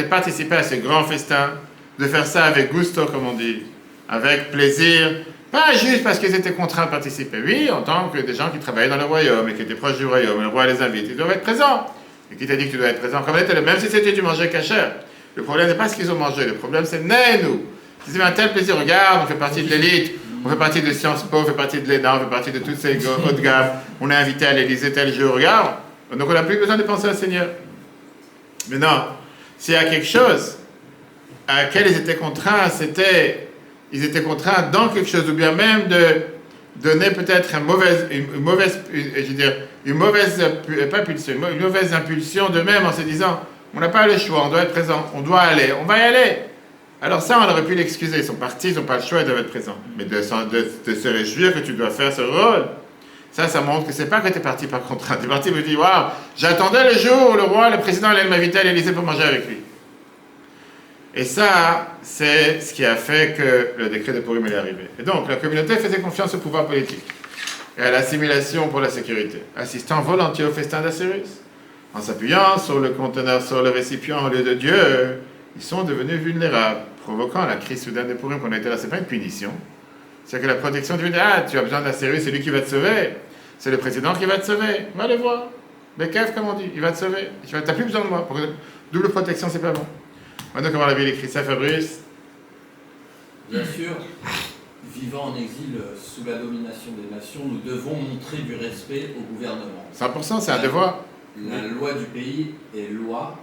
à ce grand festin, de faire ça avec gusto, comme on dit, avec plaisir, pas juste parce qu'ils étaient contraints de participer. Oui, en tant que des gens qui travaillaient dans le royaume et qui étaient proches du royaume, le roi les invite, ils doivent être présents. Et qui t'a dit que tu dois être présent, même si c'était du manger cachère. Le problème n'est pas ce qu'ils ont mangé, le problème c'est nous. Ils disaient, un tel plaisir, regarde, on fait partie de l'élite, on fait partie de Sciences Po, on fait partie de l'ENA, on fait partie de toutes ces haut de gamme, on est invité à l'Élysée tel jour, regarde. Donc on n'a plus besoin de penser au Seigneur. Mais non, s'il y a quelque chose à laquelle ils étaient contraints, ils étaient contraints dans quelque chose, ou bien même de donner peut-être une mauvaise impulsion d'eux-mêmes en se disant, on n'a pas le choix, on doit être présent, on doit aller, on va y aller. Alors ça, on aurait pu l'excuser, ils sont partis, ils n'ont pas le choix, ils doivent être présents. Mais de se réjouir que tu dois faire ce rôle, ça montre que c'est pas que tu es parti par contrainte. Tu es parti pour dire, waouh, j'attendais le jour où le roi, le président allait m'inviter à l'Élysée pour manger avec lui. Et ça, c'est ce qui a fait que le décret de Purim est arrivé. Et donc, la communauté faisait confiance au pouvoir politique et à l'assimilation pour la sécurité, assistant volontiers au festin d'Assyrus. En s'appuyant sur le conteneur, sur le récipient au lieu de Dieu, ils sont devenus vulnérables, provoquant la crise soudaine de Purim qu'on a été là. C'est pas une punition. C'est que la protection divine, tu as besoin d'Assyrus, c'est lui qui va te sauver. C'est le président qui va te sauver. Va le voir. Bekev, comme on dit, il va te sauver. Tu n'as plus besoin de moi. Double protection, c'est pas bon. Maintenant, comment la Bible écrit ça, Fabrice? Bien sûr, vivant en exil sous la domination des nations, nous devons montrer du respect au gouvernement. 100%, c'est un devoir. La loi du pays est loi.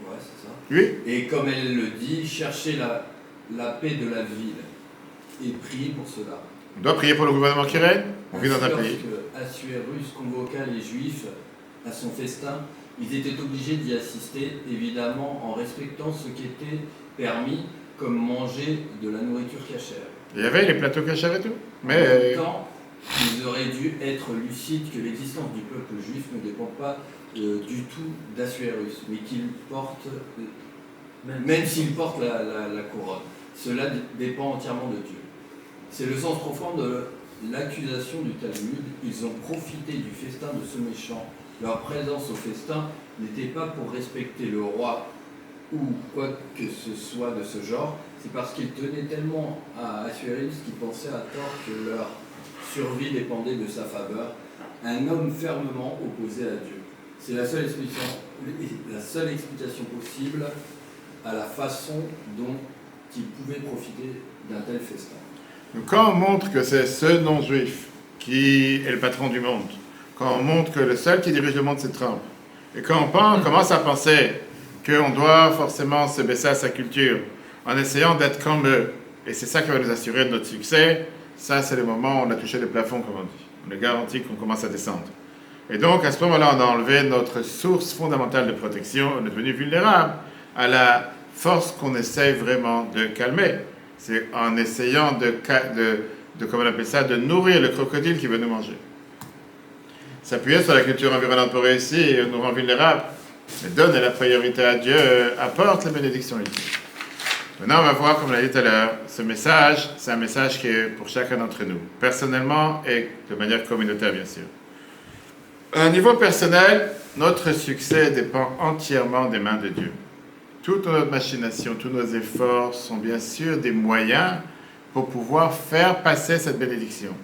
Ouais, c'est ça. Oui. Et comme elle le dit, chercher la paix de la ville et prier pour cela. On doit prier pour le gouvernement qui règne. On vit dans un pays. Lorsque Assuérus convoqua les Juifs à son festin, ils étaient obligés d'y assister, évidemment en respectant ce qui était permis, comme manger de la nourriture cachère. Il y avait les plateaux cachers et tout. Mais en même temps, ils auraient dû être lucides que l'existence du peuple juif ne dépend pas du tout d'Assuérus, mais qu'il porte, même s'il porte la couronne. Cela dépend entièrement de Dieu. C'est le sens profond de l'accusation du Talmud. Ils ont profité du festin de ce méchant. Leur présence au festin n'était pas pour respecter le roi ou quoi que ce soit de ce genre, c'est parce qu'ils tenaient tellement à Assuérus qu'ils pensaient à tort que leur survie dépendait de sa faveur, un homme fermement opposé à Dieu. C'est la seule explication possible à la façon dont ils pouvaient profiter d'un tel festin. Donc, quand on montre que c'est ce non-juif qui est le patron du monde, quand on montre que le seul qui dirige le monde c'est Trump, et quand on commence à penser qu'on doit forcément se baisser à sa culture en essayant d'être comme eux, et c'est ça qui va nous assurer de notre succès, ça c'est le moment où on a touché le plafond, comme on dit. On est garanti qu'on commence à descendre. Et donc à ce moment-là, on a enlevé notre source fondamentale de protection, on est devenu vulnérable à la force qu'on essaie vraiment de calmer. C'est en essayant comment on appelle ça, de nourrir le crocodile qui veut nous manger. S'appuyer sur la culture environnante pour réussir nous rend vulnérables. Mais donner la priorité à Dieu apporte la bénédiction ici. Maintenant, on va voir, comme on l'a dit tout à l'heure, ce message, c'est un message qui est pour chacun d'entre nous, personnellement et de manière communautaire, bien sûr. À un niveau personnel, notre succès dépend entièrement des mains de Dieu. Toute notre machination, tous nos efforts sont bien sûr des moyens pour pouvoir faire passer cette bénédiction.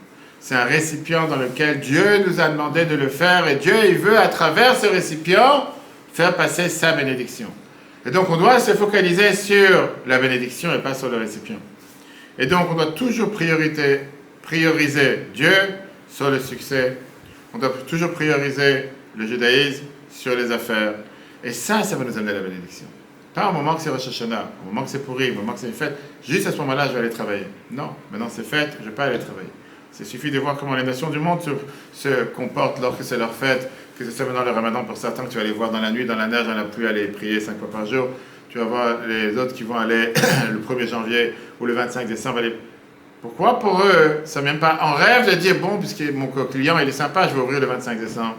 C'est un récipient dans lequel Dieu nous a demandé de le faire et Dieu, il veut, à travers ce récipient, faire passer sa bénédiction. Et donc, on doit se focaliser sur la bénédiction et pas sur le récipient. Et donc, on doit toujours prioriser Dieu sur le succès. On doit toujours prioriser le judaïsme sur les affaires. Et ça va nous amener à la bénédiction. Pas au moment que c'est Rosh Hashanah, au moment que c'est pourri, au moment que c'est une fête. Juste à ce moment-là, je vais aller travailler. Non, maintenant c'est fête, je ne vais pas aller travailler. Il suffit de voir comment les nations du monde se comportent lorsque c'est leur fête, que ce soit maintenant le ramadan pour certains, que tu vas aller voir dans la nuit, dans la neige, dans la pluie, aller prier 5 fois par jour. Tu vas voir les autres qui vont aller le 1er janvier ou le 25 décembre. Pourquoi pour eux, ça ne vient pas en rêve de dire, bon, puisque mon client il est sympa, je vais ouvrir le 25 décembre.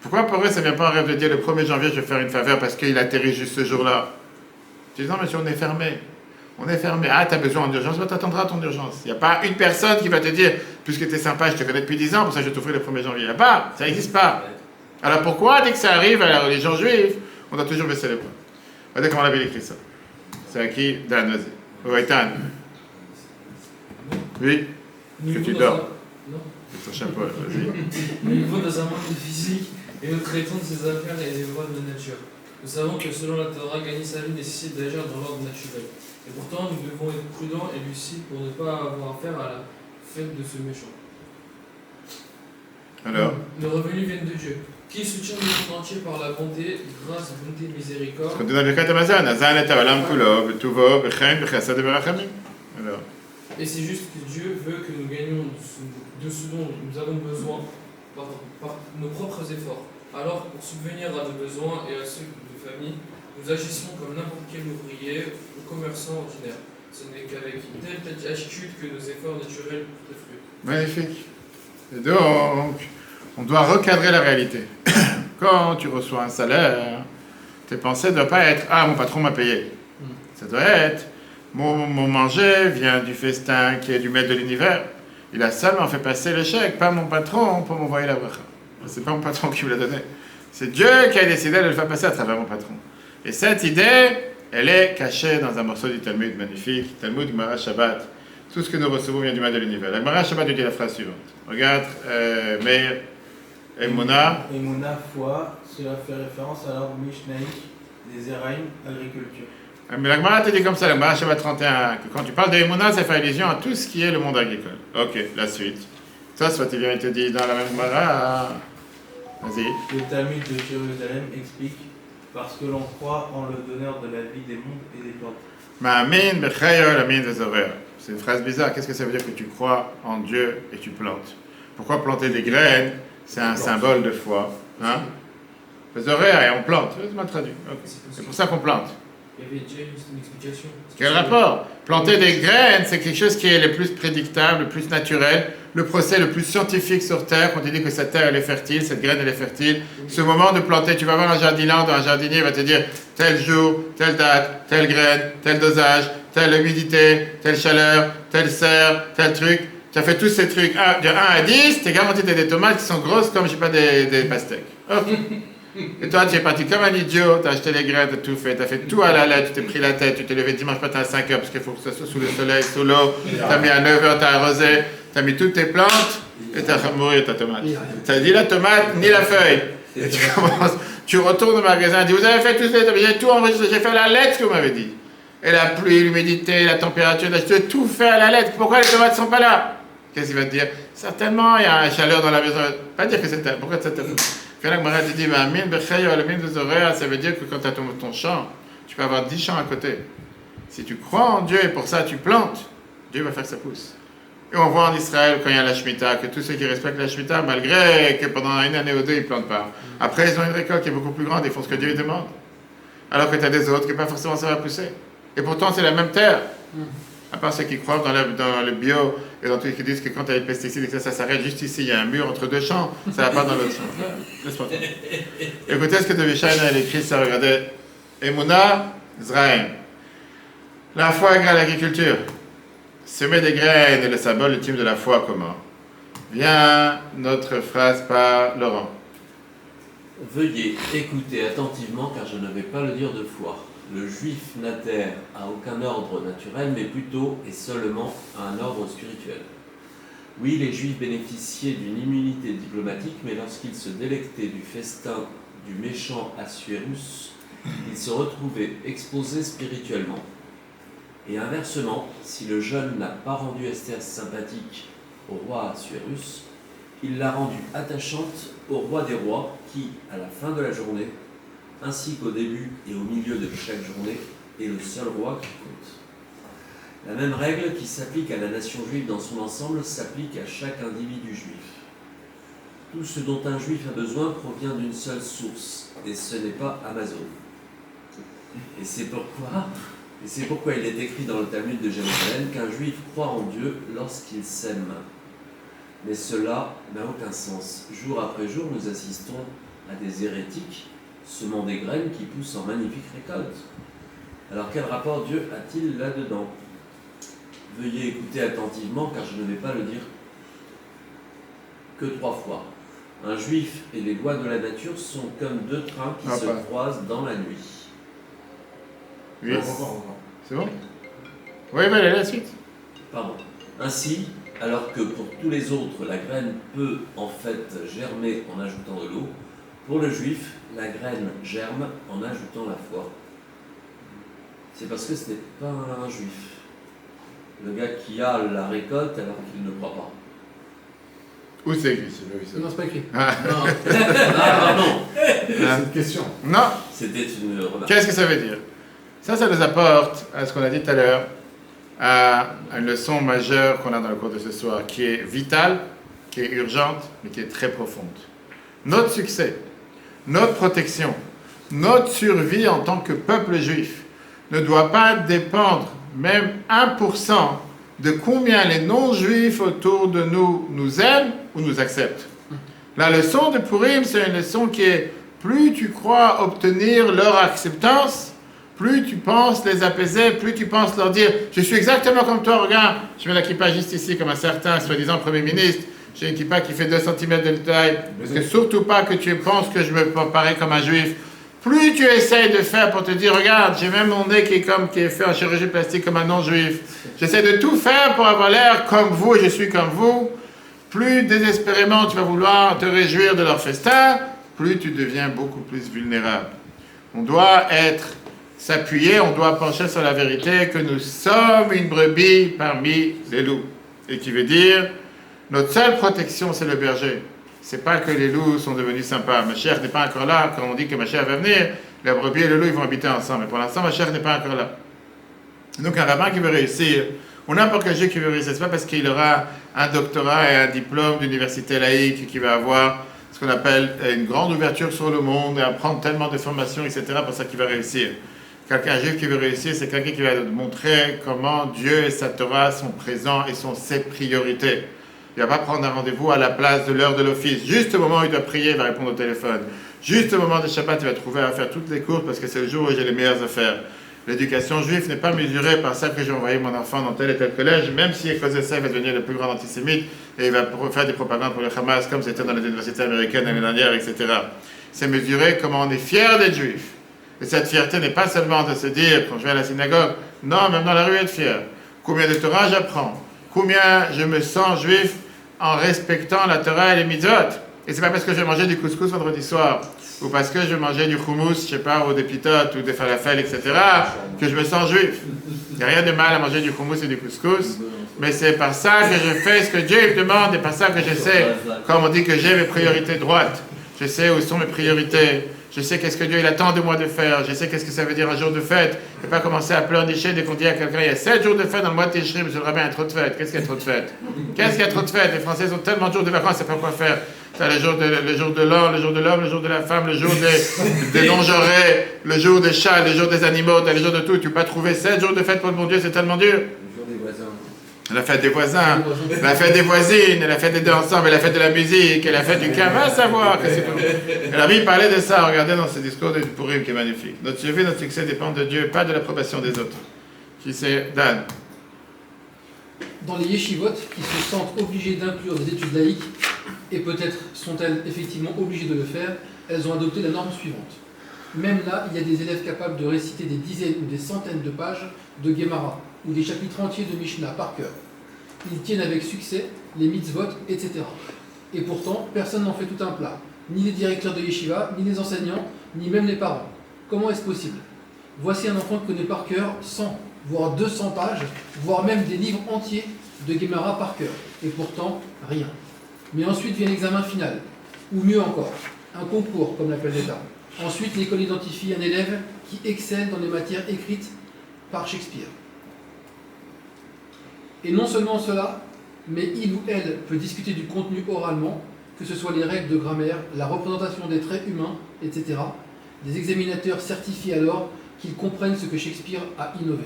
Pourquoi pour eux, ça ne vient pas en rêve de dire, le 1er janvier, je vais faire une faveur parce qu'il atterrit juste ce jour-là. Tu dis, non, monsieur, on est fermé. On est fermé. Ah, tu as besoin d'urgence, tu attendras ton urgence. Il n'y a pas une personne qui va te dire, puisque tu es sympa, je te connais depuis 10 ans, pour ça je vais t'offrir le 1er janvier. Il n'y a pas, ça n'existe pas. Alors pourquoi, dès que ça arrive à la religion juive, on doit toujours baisser les points? Regardez comment on avait écrit ça. C'est à qui? Dan, vas-y. Oui, Dan. Oui? Est-ce que tu dors? Non. C'est ton chapeau, vas-y. Nous vivons dans un monde physique et nous traitons de ses affaires et des lois de la nature. Nous savons que selon la Torah, gagner sa vie nécessite d'agir dans l'ordre naturel. Et pourtant, nous devons être prudents et lucides pour ne pas avoir affaire à la fête de ce méchant. Alors? Le revenu vient de Dieu, qui soutient le monde entier par la bonté, grâce, bonté, miséricorde. Et c'est juste que Dieu veut que nous gagnions de ce dont nous avons besoin par nos propres efforts. Alors, pour subvenir à nos besoins et à ceux de famille, nous agissons comme n'importe quel ouvrier ou commerçant ordinaire. Ce n'est qu'avec une telle attitude que nos efforts naturels portent fruit. Magnifique. Et donc, on doit recadrer la réalité. Quand tu reçois un salaire, tes pensées ne doivent pas être « Ah, mon patron m'a payé ». Ça doit être « Mon manger vient du festin qui est du maître de l'univers. Il a seulement fait passer le chèque, pas mon patron, pour m'envoyer la bracha. C'est pas mon patron qui me l'a donné. C'est Dieu qui a décidé de le faire passer à travers mon patron. Et cette idée, elle est cachée dans un morceau du Talmud magnifique, Talmud Gemara Shabbat. Tout ce que nous recevons vient du mal de l'univers. La Gemara Shabbat nous dit la phrase suivante. Regarde, Meir, Emouna. Emouna, foi, cela fait référence à l'arbre Mishnahik des Zeraïm, agriculture. Mais la Gemara te dit comme ça, la Gemara Shabbat 31, que quand tu parles d'Emouna, ça fait allusion à tout ce qui est le monde agricole. Ok, la suite. Ça, soit il vient et te dit dans la même Gemara. Vas-y. Le Talmud de Jérusalem explique parce que l'on croit en le donneur de la vie des mondes et des plantes. Ma'amin b'chayol amin v'zorer. C'est une phrase bizarre. Qu'est-ce que ça veut dire que tu crois en Dieu et tu plantes? Pourquoi planter des graines? C'est un symbole de foi. Hein? V'zorer, et on plante. C'est mal traduit. Okay. C'est pour ça qu'on plante. Il y avait déjà une explication. Quel rapport? Planter des graines, c'est quelque chose qui est le plus prédictable, le plus naturel, le procès le plus scientifique sur Terre. Quand on dit que cette terre elle est fertile, cette graine elle est fertile, ce moment de planter, tu vas voir un jardinier va te dire tel jour, telle date, telle graine, tel dosage, telle humidité, telle chaleur, telle serre, tel truc. Tu as fait tous ces trucs de 1 à 10, tu es garanti des tomates qui sont grosses comme, je sais pas, des pastèques. Okay. Et toi, tu es parti comme un idiot, tu as acheté les graines, tu as tout fait, tu as fait tout à la lettre, tu t'es pris la tête, tu t'es levé dimanche matin à 5h parce qu'il faut que ça soit sous le soleil, sous l'eau, tu as mis à 9h, tu as arrosé, tu as mis toutes tes plantes et tu as mourir ta tomate. Tu as dit la tomate ni la feuille. Et tu commences, Tu retournes au magasin, dis, vous avez fait tout ça, j'ai tout enregistré, j'ai fait à la lettre ce que vous m'avez dit. Et la pluie, l'humidité, la température, tu as tout fait à la lettre. Pourquoi les tomates ne sont pas là? Qu'est-ce qu'il va te dire? Certainement, il y a une chaleur dans la maison. Pas dire que c'est ta. Pourquoi c'est ta faute? Te dit, ça veut dire que quand tu as ton champ, tu peux avoir 10 champs à côté. Si tu crois en Dieu et pour ça tu plantes, Dieu va faire que ça pousse. Et on voit en Israël, quand il y a la Shemitah, que tous ceux qui respectent la Shemitah, malgré que pendant une année ou deux, ils ne plantent pas, après ils ont une récolte qui est beaucoup plus grande, ils font ce que Dieu les demande. Alors que tu as des autres qui pas forcément ça va pousser. Et pourtant, c'est la même terre. À part ceux qui croient dans le bio et dans tous ceux qui disent que quand tu as les pesticides et que ça s'arrête juste ici, il y a un mur entre deux champs, ça ne va pas dans l'autre champ. Laisse-moi. Écoutez ce que de Vishaina a écrit, ça regardez. Emouna, Zraïm. La foi égale l'agriculture. Semer des graines est le symbole ultime de la foi comment? Vient notre phrase par Laurent. Veuillez écouter attentivement car je ne vais pas le dire deux fois. Le juif n'adhère à aucun ordre naturel, mais plutôt et seulement à un ordre spirituel. Oui, les juifs bénéficiaient d'une immunité diplomatique, mais lorsqu'ils se délectaient du festin du méchant Assuérus, ils se retrouvaient exposés spirituellement. Et inversement, si le jeune n'a pas rendu Esther sympathique au roi Assuérus, il l'a rendue attachante au roi des rois, qui, à la fin de la journée, ainsi qu'au début et au milieu de chaque journée, est le seul roi qui compte. La même règle qui s'applique à la nation juive dans son ensemble s'applique à chaque individu juif. Tout ce dont un juif a besoin provient d'une seule source, et ce n'est pas Amazon. Et c'est pourquoi il est écrit dans le Talmud de Jérusalem qu'un juif croit en Dieu lorsqu'il s'aime. Mais cela n'a aucun sens. Jour après jour, nous assistons à des hérétiques semant des graines qui poussent en magnifiques récoltes. Alors quel rapport Dieu a-t-il là-dedans? Veuillez écouter attentivement car je ne vais pas le dire que 3 fois. Un juif et les lois de la nature sont comme 2 trains qui se croisent dans la nuit. Oui. C'est bon? Oui, allez, la suite. Pardon. Ainsi, alors que pour tous les autres, la graine peut en fait germer en ajoutant de l'eau, pour le juif, la graine germe en ajoutant la foi. C'est parce que ce n'est pas un juif. Le gars qui a la récolte alors qu'il ne croit pas. Où c'est écrit? Non, c'est pas écrit. Non. Pardon. C'est une question. Non. C'était une remarque. Qu'est-ce que ça veut dire? Ça nous apporte à ce qu'on a dit tout à l'heure, à une leçon majeure qu'on a dans le cours de ce soir, qui est vitale, qui est urgente, mais qui est très profonde. Notre succès, notre protection, notre survie en tant que peuple juif ne doit pas dépendre même 1% de combien les non-juifs autour de nous aiment ou nous acceptent. La leçon de Purim, c'est une leçon qui est, plus tu crois obtenir leur acceptance, plus tu penses les apaiser, plus tu penses leur dire « Je suis exactement comme toi, regarde, je mets la kippa juste ici comme un certain soi-disant Premier ministre, j'ai une kippa qui fait 2 cm de taille, parce que surtout pas que tu penses que je me parais comme un juif. » Plus tu essayes de faire pour te dire « Regarde, j'ai même mon nez qui est fait en chirurgie plastique comme un non-juif. J'essaie de tout faire pour avoir l'air comme vous et je suis comme vous. » Plus désespérément tu vas vouloir te réjouir de leur festin, plus tu deviens beaucoup plus vulnérable. On doit s'appuyer, on doit pencher sur la vérité que nous sommes une brebis parmi les loups. Et qui veut dire, notre seule protection, c'est le berger. C'est pas que les loups sont devenus sympas. Mashiach n'est pas encore là. Quand on dit que Mashiach va venir, la brebis et le loup, ils vont habiter ensemble. Mais pour l'instant, Mashiach n'est pas encore là. Donc un rabbin qui veut réussir, ou n'importe quel juif qui veut réussir, c'est pas parce qu'il aura un doctorat et un diplôme d'université laïque, qui va avoir ce qu'on appelle une grande ouverture sur le monde, et apprendre tellement de formations, etc., pour ça qu'il va réussir. Un juif qui veut réussir, c'est quelqu'un qui va montrer comment Dieu et sa Torah sont présents et sont ses priorités. Il ne va pas prendre un rendez-vous à la place de l'heure de l'office. Juste au moment où il doit prier, il va répondre au téléphone. Juste au moment de Shabbat, il va trouver à faire toutes les courses parce que c'est le jour où j'ai les meilleures affaires. L'éducation juive n'est pas mesurée par ça que j'ai envoyé mon enfant dans tel et tel collège, même si à cause de ça, il va devenir le plus grand antisémite et il va faire des propagandes pour le Hamas comme c'était dans les universités américaines l'année dernière, etc. C'est mesurer comment on est fier d'être juif. Et cette fierté n'est pas seulement de se dire, quand je vais à la synagogue, non, même dans la rue, être fier. Combien de Torah j'apprends? Combien je me sens juif en respectant la Torah et les mitzvot? Et c'est pas parce que je vais manger du couscous vendredi soir, ou parce que je mangeais du hummus, je sais pas, ou des pitotes, ou des falafels, etc., que je me sens juif. Il n'y a rien de mal à manger du hummus et du couscous, mais c'est par ça que je fais ce que Dieu me demande, et par ça que je sais, comme on dit que j'ai mes priorités droites, je sais où sont mes priorités, je sais qu'est-ce que Dieu il attend de moi de faire, je sais qu'est-ce que ça veut dire un jour de fête, et pas commencer à pleurnicher dès qu'on dit à quelqu'un il y a 7 jours de fête dans le mois de Tishri, monsieur le rabbin, il y a trop de fêtes. Qu'est-ce qu'il y a trop de fêtes? Qu'est-ce qu'il y a trop de fêtes? Les Français ont tellement de jours de vacances, ils ne savent pas quoi faire. T'as le jour de l'homme, le jour de la femme, le jour des non-genrés, le jour des chats, le jour des animaux, t'as le jour de tout. Tu peux pas trouver 7 jours de fête pour le bon Dieu, c'est tellement dur. Le jour des voisins. La fête des voisins, la fête des voisines, la fête des deux ensemble, la fête de la musique, la fête du camp, va savoir que c'est tout. Et la Bible parlait de ça, regardez dans ce discours de Purim qui est magnifique. Notre succès dépend de Dieu, pas de l'approbation des autres. Qui c'est Dan? Dans les yeshivot qui se sentent obligés d'inclure des études laïques, et peut-être sont-elles effectivement obligées de le faire, elles ont adopté la norme suivante. Même là, il y a des élèves capables de réciter des dizaines ou des centaines de pages de Gemara, ou des chapitres entiers de Mishnah par cœur. Ils tiennent avec succès les mitzvot, etc. Et pourtant, personne n'en fait tout un plat. Ni les directeurs de yeshiva, ni les enseignants, ni même les parents. Comment est-ce possible? Voici un enfant qui connaît par cœur 100, voire 200 pages, voire même des livres entiers de Gemara par cœur. Et pourtant, rien. Mais ensuite vient l'examen final, ou mieux encore, un concours, comme l'appelle l'État. Ensuite, l'école identifie un élève qui excelle dans les matières écrites par Shakespeare. Et non seulement cela, mais il ou elle peut discuter du contenu oralement, que ce soit les règles de grammaire, la représentation des traits humains, etc. Des examinateurs certifient alors qu'ils comprennent ce que Shakespeare a innové.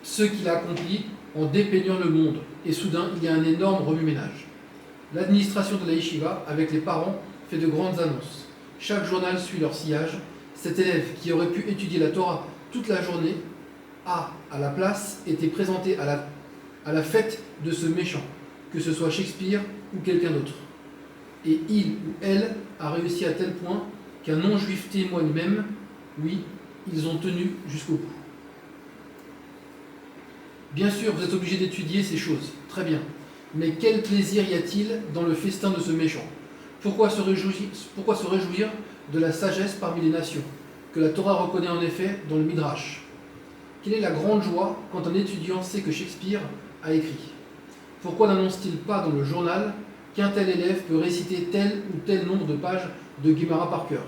Ce qu'il a accompli en dépeignant le monde. Et soudain, il y a un énorme remue-ménage. L'administration de la yeshiva, avec les parents, fait de grandes annonces. Chaque journal suit leur sillage. Cet élève qui aurait pu étudier la Torah toute la journée a, à la place, été présenté à la fête de ce méchant, que ce soit Shakespeare ou quelqu'un d'autre. Et il ou elle a réussi à tel point qu'un non-juif témoigne même, oui, ils ont tenu jusqu'au bout. Bien sûr, vous êtes obligé d'étudier ces choses, très bien. Mais quel plaisir y a-t-il dans le festin de ce méchant? Pourquoi se réjouir de la sagesse parmi les nations, que la Torah reconnaît en effet dans le Midrash? Quelle est la grande joie quand un étudiant sait que Shakespeare a écrit? Pourquoi n'annonce-t-il pas dans le journal qu'un tel élève peut réciter tel ou tel nombre de pages de Gemara par cœur?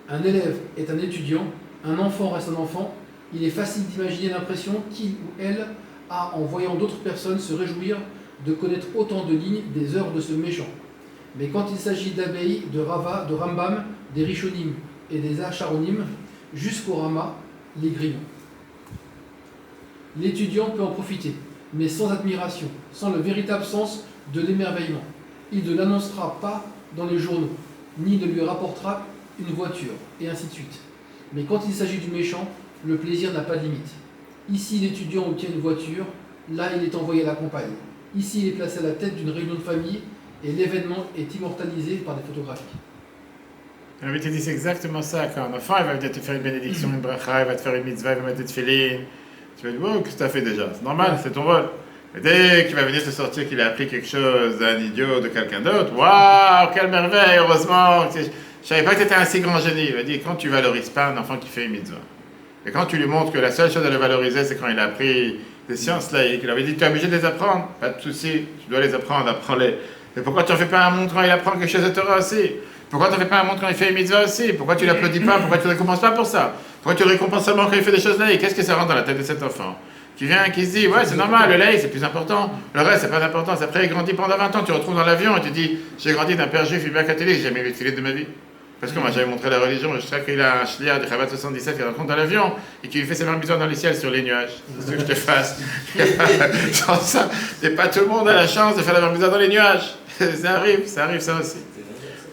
Un élève est un étudiant, un enfant reste un enfant. Il est facile d'imaginer l'impression qu'il ou elle a, en voyant d'autres personnes se réjouir de connaître autant de lignes des œuvres de ce méchant. Mais quand il s'agit d'abeilles, de Rava, de Rambam, des Rishonim et des Acharonim, jusqu'au Rama, les grillons. L'étudiant peut en profiter, mais sans admiration, sans le véritable sens de l'émerveillement. Il ne l'annoncera pas dans les journaux, ni ne lui rapportera une voiture, et ainsi de suite. Mais quand il s'agit du méchant, le plaisir n'a pas de limite. Ici, l'étudiant obtient une voiture, là, il est envoyé à la campagne. Ici, il est placé à la tête d'une réunion de famille, et l'événement est immortalisé par des photographies. Le Rabbi te dit c'est exactement ça. Quand un enfant il va venir te faire une bénédiction, une bracha, il va te faire une mitzvah, il va mettre des tefillin, tu vas dire wow, qu'est-ce que tu as fait déjà? C'est normal, c'est ton rôle. Et dès qu'il va venir te sortir qu'il a appris quelque chose d'un idiot, de quelqu'un d'autre, waouh, quelle merveille, heureusement. Je savais pas que tu étais un si grand génie. Il va dire quand tu valorises pas un enfant qui fait une mitzvah, et quand tu lui montres que la seule chose à le valoriser, c'est quand il a appris des sciences laïques, il avait dit tu es obligé de les apprendre, pas de souci, tu dois les apprendre, apprends-les. Mais pourquoi tu n'en fais pas un montre quand il apprend quelque chose de Torah aussi? Pourquoi tu n'en fais pas un montre quand il fait une mitzvah aussi? Pourquoi tu ne l'applaudis pas? Pourquoi tu ne le récompenses pas pour ça? Pourquoi tu le récompenses seulement quand il fait des choses laïques? Qu'est-ce que ça rentre dans la tête de cet enfant? Qui vient, qui se dit, ouais, c'est normal, le laïc, c'est plus important, le reste, c'est pas important. Après, il grandit pendant 20 ans, tu te retrouves dans l'avion et tu dis, j'ai grandi d'un père juif hyper catholique, j'ai jamais vu de filet de ma vie. Parce que moi, j'avais montré la religion, je sais qu'il a un shliach de Chabad 77 qui rencontre dans l'avion et qui lui fait ses mains bizarres dans les ciels sur les nuages. C'est ce que je te fasse. Sans ça, et pas tout le monde a la chance de faire la main bizarre dans les nuages. Ça arrive ça aussi.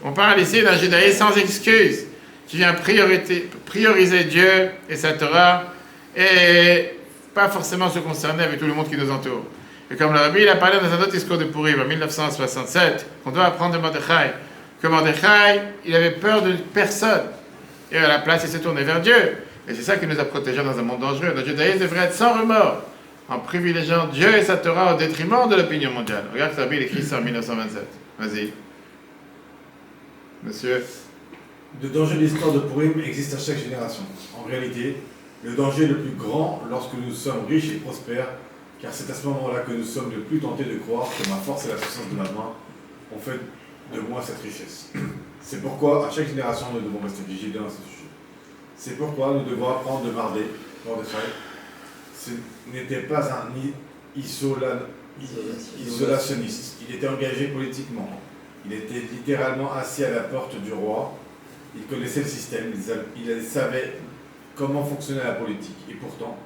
On parle ici d'un judaïsme sans excuse, qui vient prioriser Dieu et sa Torah, et pas forcément se concerner avec tout le monde qui nous entoure. Et comme le Rabbi, il a parlé dans un autre discours de Purim, en 1967, qu'on doit apprendre de Mordechai, que Mordechai, il avait peur de personne, et à la place, il s'est tourné vers Dieu. Et c'est ça qui nous a protégés dans un monde dangereux. Le judaïsme devrait être sans remords, en privilégiant Dieu et sa Torah au détriment de l'opinion mondiale. Regarde, le Rabbi, il écrit ça en 1927. Vas-y. Monsieur. de danger de l'histoire de Purim existe à chaque génération. En réalité, le danger est le plus grand lorsque nous sommes riches et prospères, car c'est à ce moment-là que nous sommes le plus tentés de croire que ma force et la puissance de ma main ont fait de moi cette richesse. C'est pourquoi, à chaque génération, nous devons rester vigilants à ce sujet. C'est pourquoi nous devons apprendre de Mordechai. Ce n'était pas un isolationniste. Il était engagé politiquement. Il était littéralement assis à la porte du roi. Il connaissait le système. Il savait comment fonctionnait la politique. Et pourtant,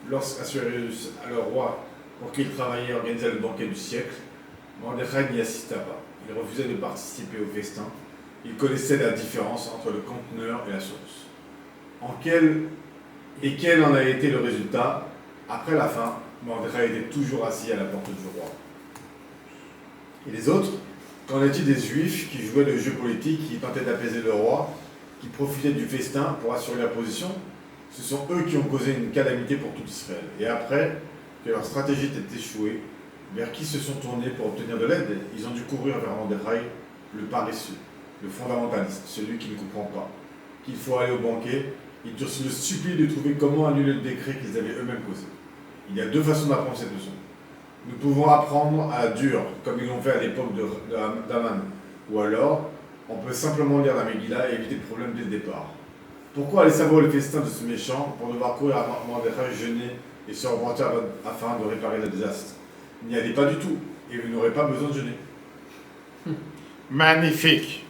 lorsqu'Assuérus, le roi, pour qui il travaillait, organisait le banquet du siècle, Mordechai n'y assista pas. Il refusait de participer au festin. Il connaissait la différence entre le conteneur et la source. Quel en a été le résultat? Après la fin, Mordechai était toujours assis à la porte du roi. Et les autres? Qu'en est-il des Juifs qui jouaient le jeu politique, qui tentaient d'apaiser le roi, qui profitaient du festin pour assurer la position? Ce sont eux qui ont causé une calamité pour tout Israël. Et après que leur stratégie ait échoué, vers qui se sont tournés pour obtenir de l'aide? Ils ont dû courir vers Mordechai, le paresseux, le fondamentaliste, celui qui ne comprend pas qu'il faut aller au banquet. Ils durent le supplier de trouver comment annuler le décret qu'ils avaient eux-mêmes causé. Il y a deux façons d'apprendre cette leçon. Nous pouvons apprendre à la dure, comme ils l'ont fait à l'époque d'Aman. Ou alors, on peut simplement lire la Megillah et éviter le problème dès le départ. Pourquoi aller savourer le festin de ce méchant pour devoir courir à Mordechai, jeûner et se repentir afin de réparer le désastre? N'y allez pas du tout, et vous n'aurez pas besoin de jeûner. Magnifique.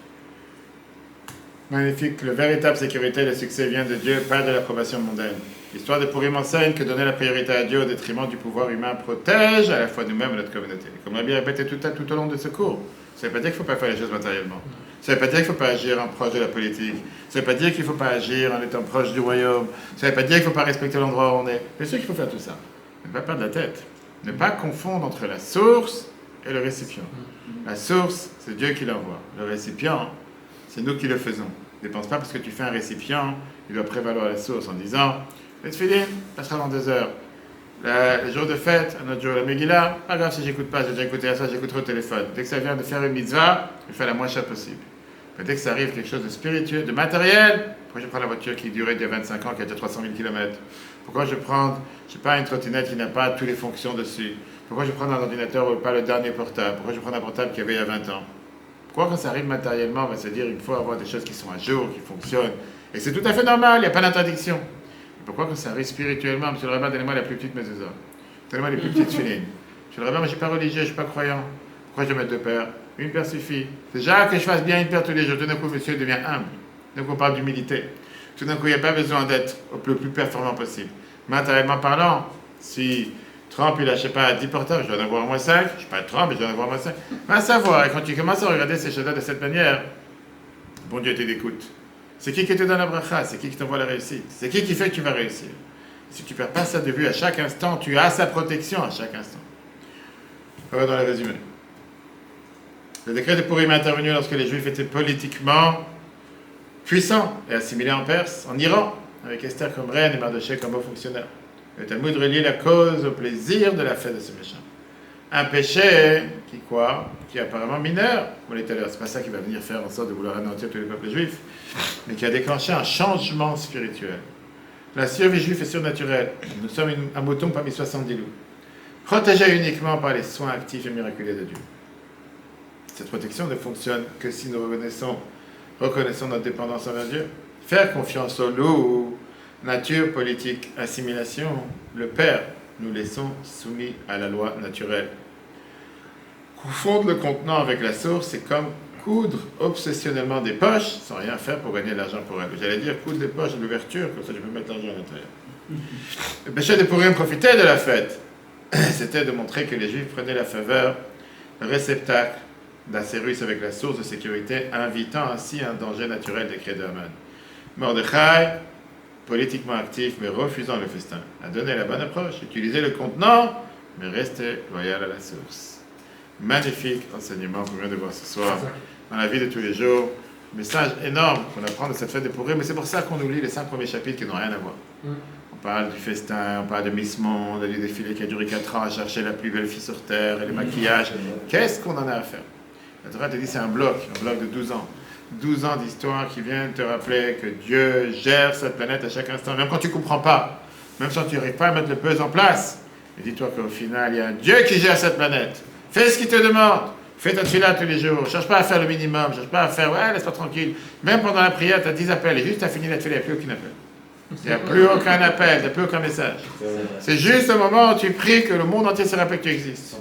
Magnifique. Le véritable sécurité et le succès vient de Dieu, pas de l'approbation mondaine. L'histoire de Purim enseigne que donner la priorité à Dieu au détriment du pouvoir humain protège à la fois nous-mêmes et notre communauté. Comme on l'a bien répété tout au long de ce cours, ça ne veut pas dire qu'il ne faut pas faire les choses matériellement. Ça ne veut pas dire qu'il ne faut pas agir en proche de la politique. Ça ne veut pas dire qu'il ne faut pas agir en étant proche du royaume. Ça ne veut pas dire qu'il ne faut pas respecter l'endroit où on est. Bien sûr qu'il faut faire tout ça. Ne pas perdre la tête. Ne pas confondre entre la source et le récipient. La source, c'est Dieu qui l'envoie. Le récipient, c'est nous qui le faisons. Ne pense pas parce que tu fais un récipient, il doit prévaloir la source en disant le tefillin passera dans 2 heures. Le jour de fête, un autre jour la Megillah, pas grave si j'écoute pas, j'ai déjà écouté à ça, j'écouterai au téléphone. Dès que ça vient de faire une mitzvah, je fais la moins chère possible. Mais dès que ça arrive quelque chose de spirituel, de matériel, pourquoi je prends la voiture qui durait il y a 25 ans, qui a déjà 300 000 km? Pourquoi je prends, je sais pas, une trottinette qui n'a pas toutes les fonctions dessus? Pourquoi je prends un ordinateur ou pas le dernier portable? Pourquoi je prends un portable qu'il y avait il y a 20 ans? Pourquoi quand ça arrive matériellement, on va se dire il faut avoir des choses qui sont à jour, qui fonctionnent. Et c'est tout à fait normal, il n'y a pas d'interdiction. Pourquoi quand ça arrive spirituellement, monsieur le rabbin, donnez-moi la plus petite mezuzah. Donnez-moi les plus petites filines. Monsieur le rabbin, moi je ne suis pas religieux, je ne suis pas croyant. Pourquoi je vais mettre 2 paires? Une paire suffit. Déjà que je fasse bien une paire tous les jours, tout d'un coup, monsieur devient humble. Donc on parle d'humilité. Tout d'un coup, il n'y a pas besoin d'être le plus performant possible. Matériellement parlant, si Trump, il a, je sais pas, 10 portables, je dois en avoir au moins 5. Je ne suis pas Trump, mais je dois en avoir au moins 5. Va savoir, et quand tu commences à regarder ces choses-là de cette manière, bon Dieu t'écoute. C'est qui te donne la bracha? C'est qui t'envoie la réussite? C'est qui fait que tu vas réussir? Si tu ne perds pas ça de vue à chaque instant, tu as sa protection à chaque instant. On va dans le résumé. Le décret de Purim est intervenu lorsque les Juifs étaient politiquement puissants et assimilés en Perse, en Iran, avec Esther comme reine et Mardochée comme haut fonctionnaire. Le Talmud relie la cause au plaisir de la fête de ce méchant. Un péché qui est apparemment mineur, comme on l'a dit tout à l'heure, c'est pas ça qui va venir faire en sorte de vouloir anéantir tous les peuples juifs, mais qui a déclenché un changement spirituel. La survie juive est surnaturelle. Nous sommes un mouton parmi 70 loups, protégé uniquement par les soins actifs et miraculeux de Dieu. Cette protection ne fonctionne que si nous reconnaissons notre dépendance envers Dieu. Faire confiance au loup, nature, politique, assimilation, le Père, nous laissons soumis à la loi naturelle. Confondre le contenant avec la source, c'est comme coudre obsessionnellement des poches sans rien faire pour gagner de l'argent pour elle. J'allais dire coudre des poches de l'ouverture, comme ça je peux mettre l'argent à l'intérieur. Le péché de Purim profitait de la fête. C'était de montrer que les Juifs prenaient la faveur, le réceptacle d'Assuérus avec la source de sécurité, invitant ainsi un danger naturel décret de Haman. Mordechai, politiquement actif mais refusant le festin, a donné la bonne approche, utilisé le contenant, mais resté loyal à la source. Magnifique enseignement qu'on vient de voir ce soir dans la vie de tous les jours. Message énorme qu'on apprend de cette fête de Purim, mais c'est pour ça qu'on nous lit les 5 premiers chapitres qui n'ont rien à voir. On parle du festin, on parle de Miss Monde, du défilé qui a duré 4 ans à chercher la plus belle fille sur terre et les maquillages. Qu'est-ce qu'on en a à faire? La Torah te dit c'est un bloc de 12 ans. 12 ans d'histoire qui viennent te rappeler que Dieu gère cette planète à chaque instant, même quand tu ne comprends pas, même si tu n'arrives pas à mettre le buzz en place. Et dis-toi qu'au final, il y a un Dieu qui gère cette planète. Fais ce qu'il te demande. Fais ta tefila tous les jours. Cherche pas à faire le minimum. Cherche pas à faire, ouais, laisse-toi tranquille. Même pendant la prière, tu as 10 appels. Et juste tu as fini la tefila, il n'y a plus aucun appel. Il n'y a plus aucun appel, il n'y a plus aucun message. C'est juste au moment où tu pries que le monde entier se rappelle que tu existes.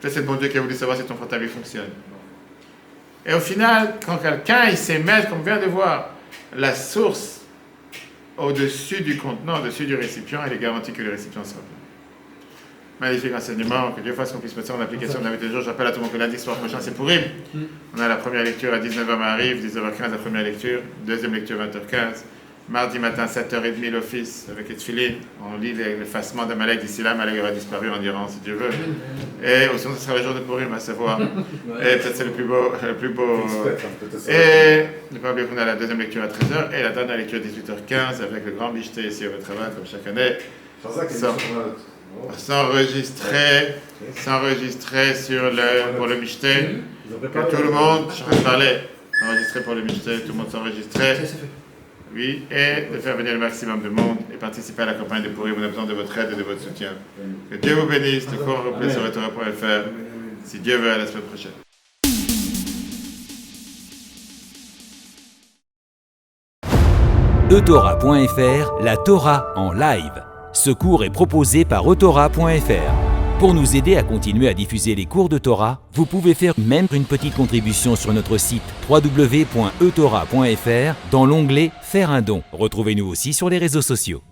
Peut-être c'est le bon Dieu qui a voulu savoir si ton portable fonctionne. Et au final, quand quelqu'un il sait mettre, comme on vient de voir, la source au-dessus du contenant, au-dessus du récipient, il est garanti que le récipient sera plein. Magnifique enseignement, que Dieu fasse qu'on puisse mettre ça en application de la vie de jour. J'appelle à tout le monde que lundi soir prochain c'est Purim. On a la première lecture à 19h arrive, 19h15 la première lecture, deuxième lecture 20h15. Mardi matin 7h30 l'office avec les tefilines. On lit l'effacement de Malek d'ici là, Malek aura disparu en Iran si Dieu veut. Et sinon ce sera le jour de Purim à savoir. Et peut-être c'est le plus beau. Et ne pas oublier qu'on a la deuxième lecture à 13h et la dernière lecture à 18h15 avec le grand Michté ici au travail comme chaque année. S'enregistrer pour le Michté. Que tout le monde, je vais parler, s'enregistrer pour le Michté, tout le monde s'enregistrer. Oui, et de faire venir le maximum de monde et participer à la campagne de Purim. On a besoin de votre aide et de votre soutien. Que Dieu vous bénisse. Le cours replay sur etora.fr. Si Dieu veut, à la semaine prochaine. etora.fr, la Torah en live. Ce cours est proposé par etora.fr. Pour nous aider à continuer à diffuser les cours de Torah, vous pouvez faire même une petite contribution sur notre site www.etora.fr dans l'onglet « Faire un don ». Retrouvez-nous aussi sur les réseaux sociaux.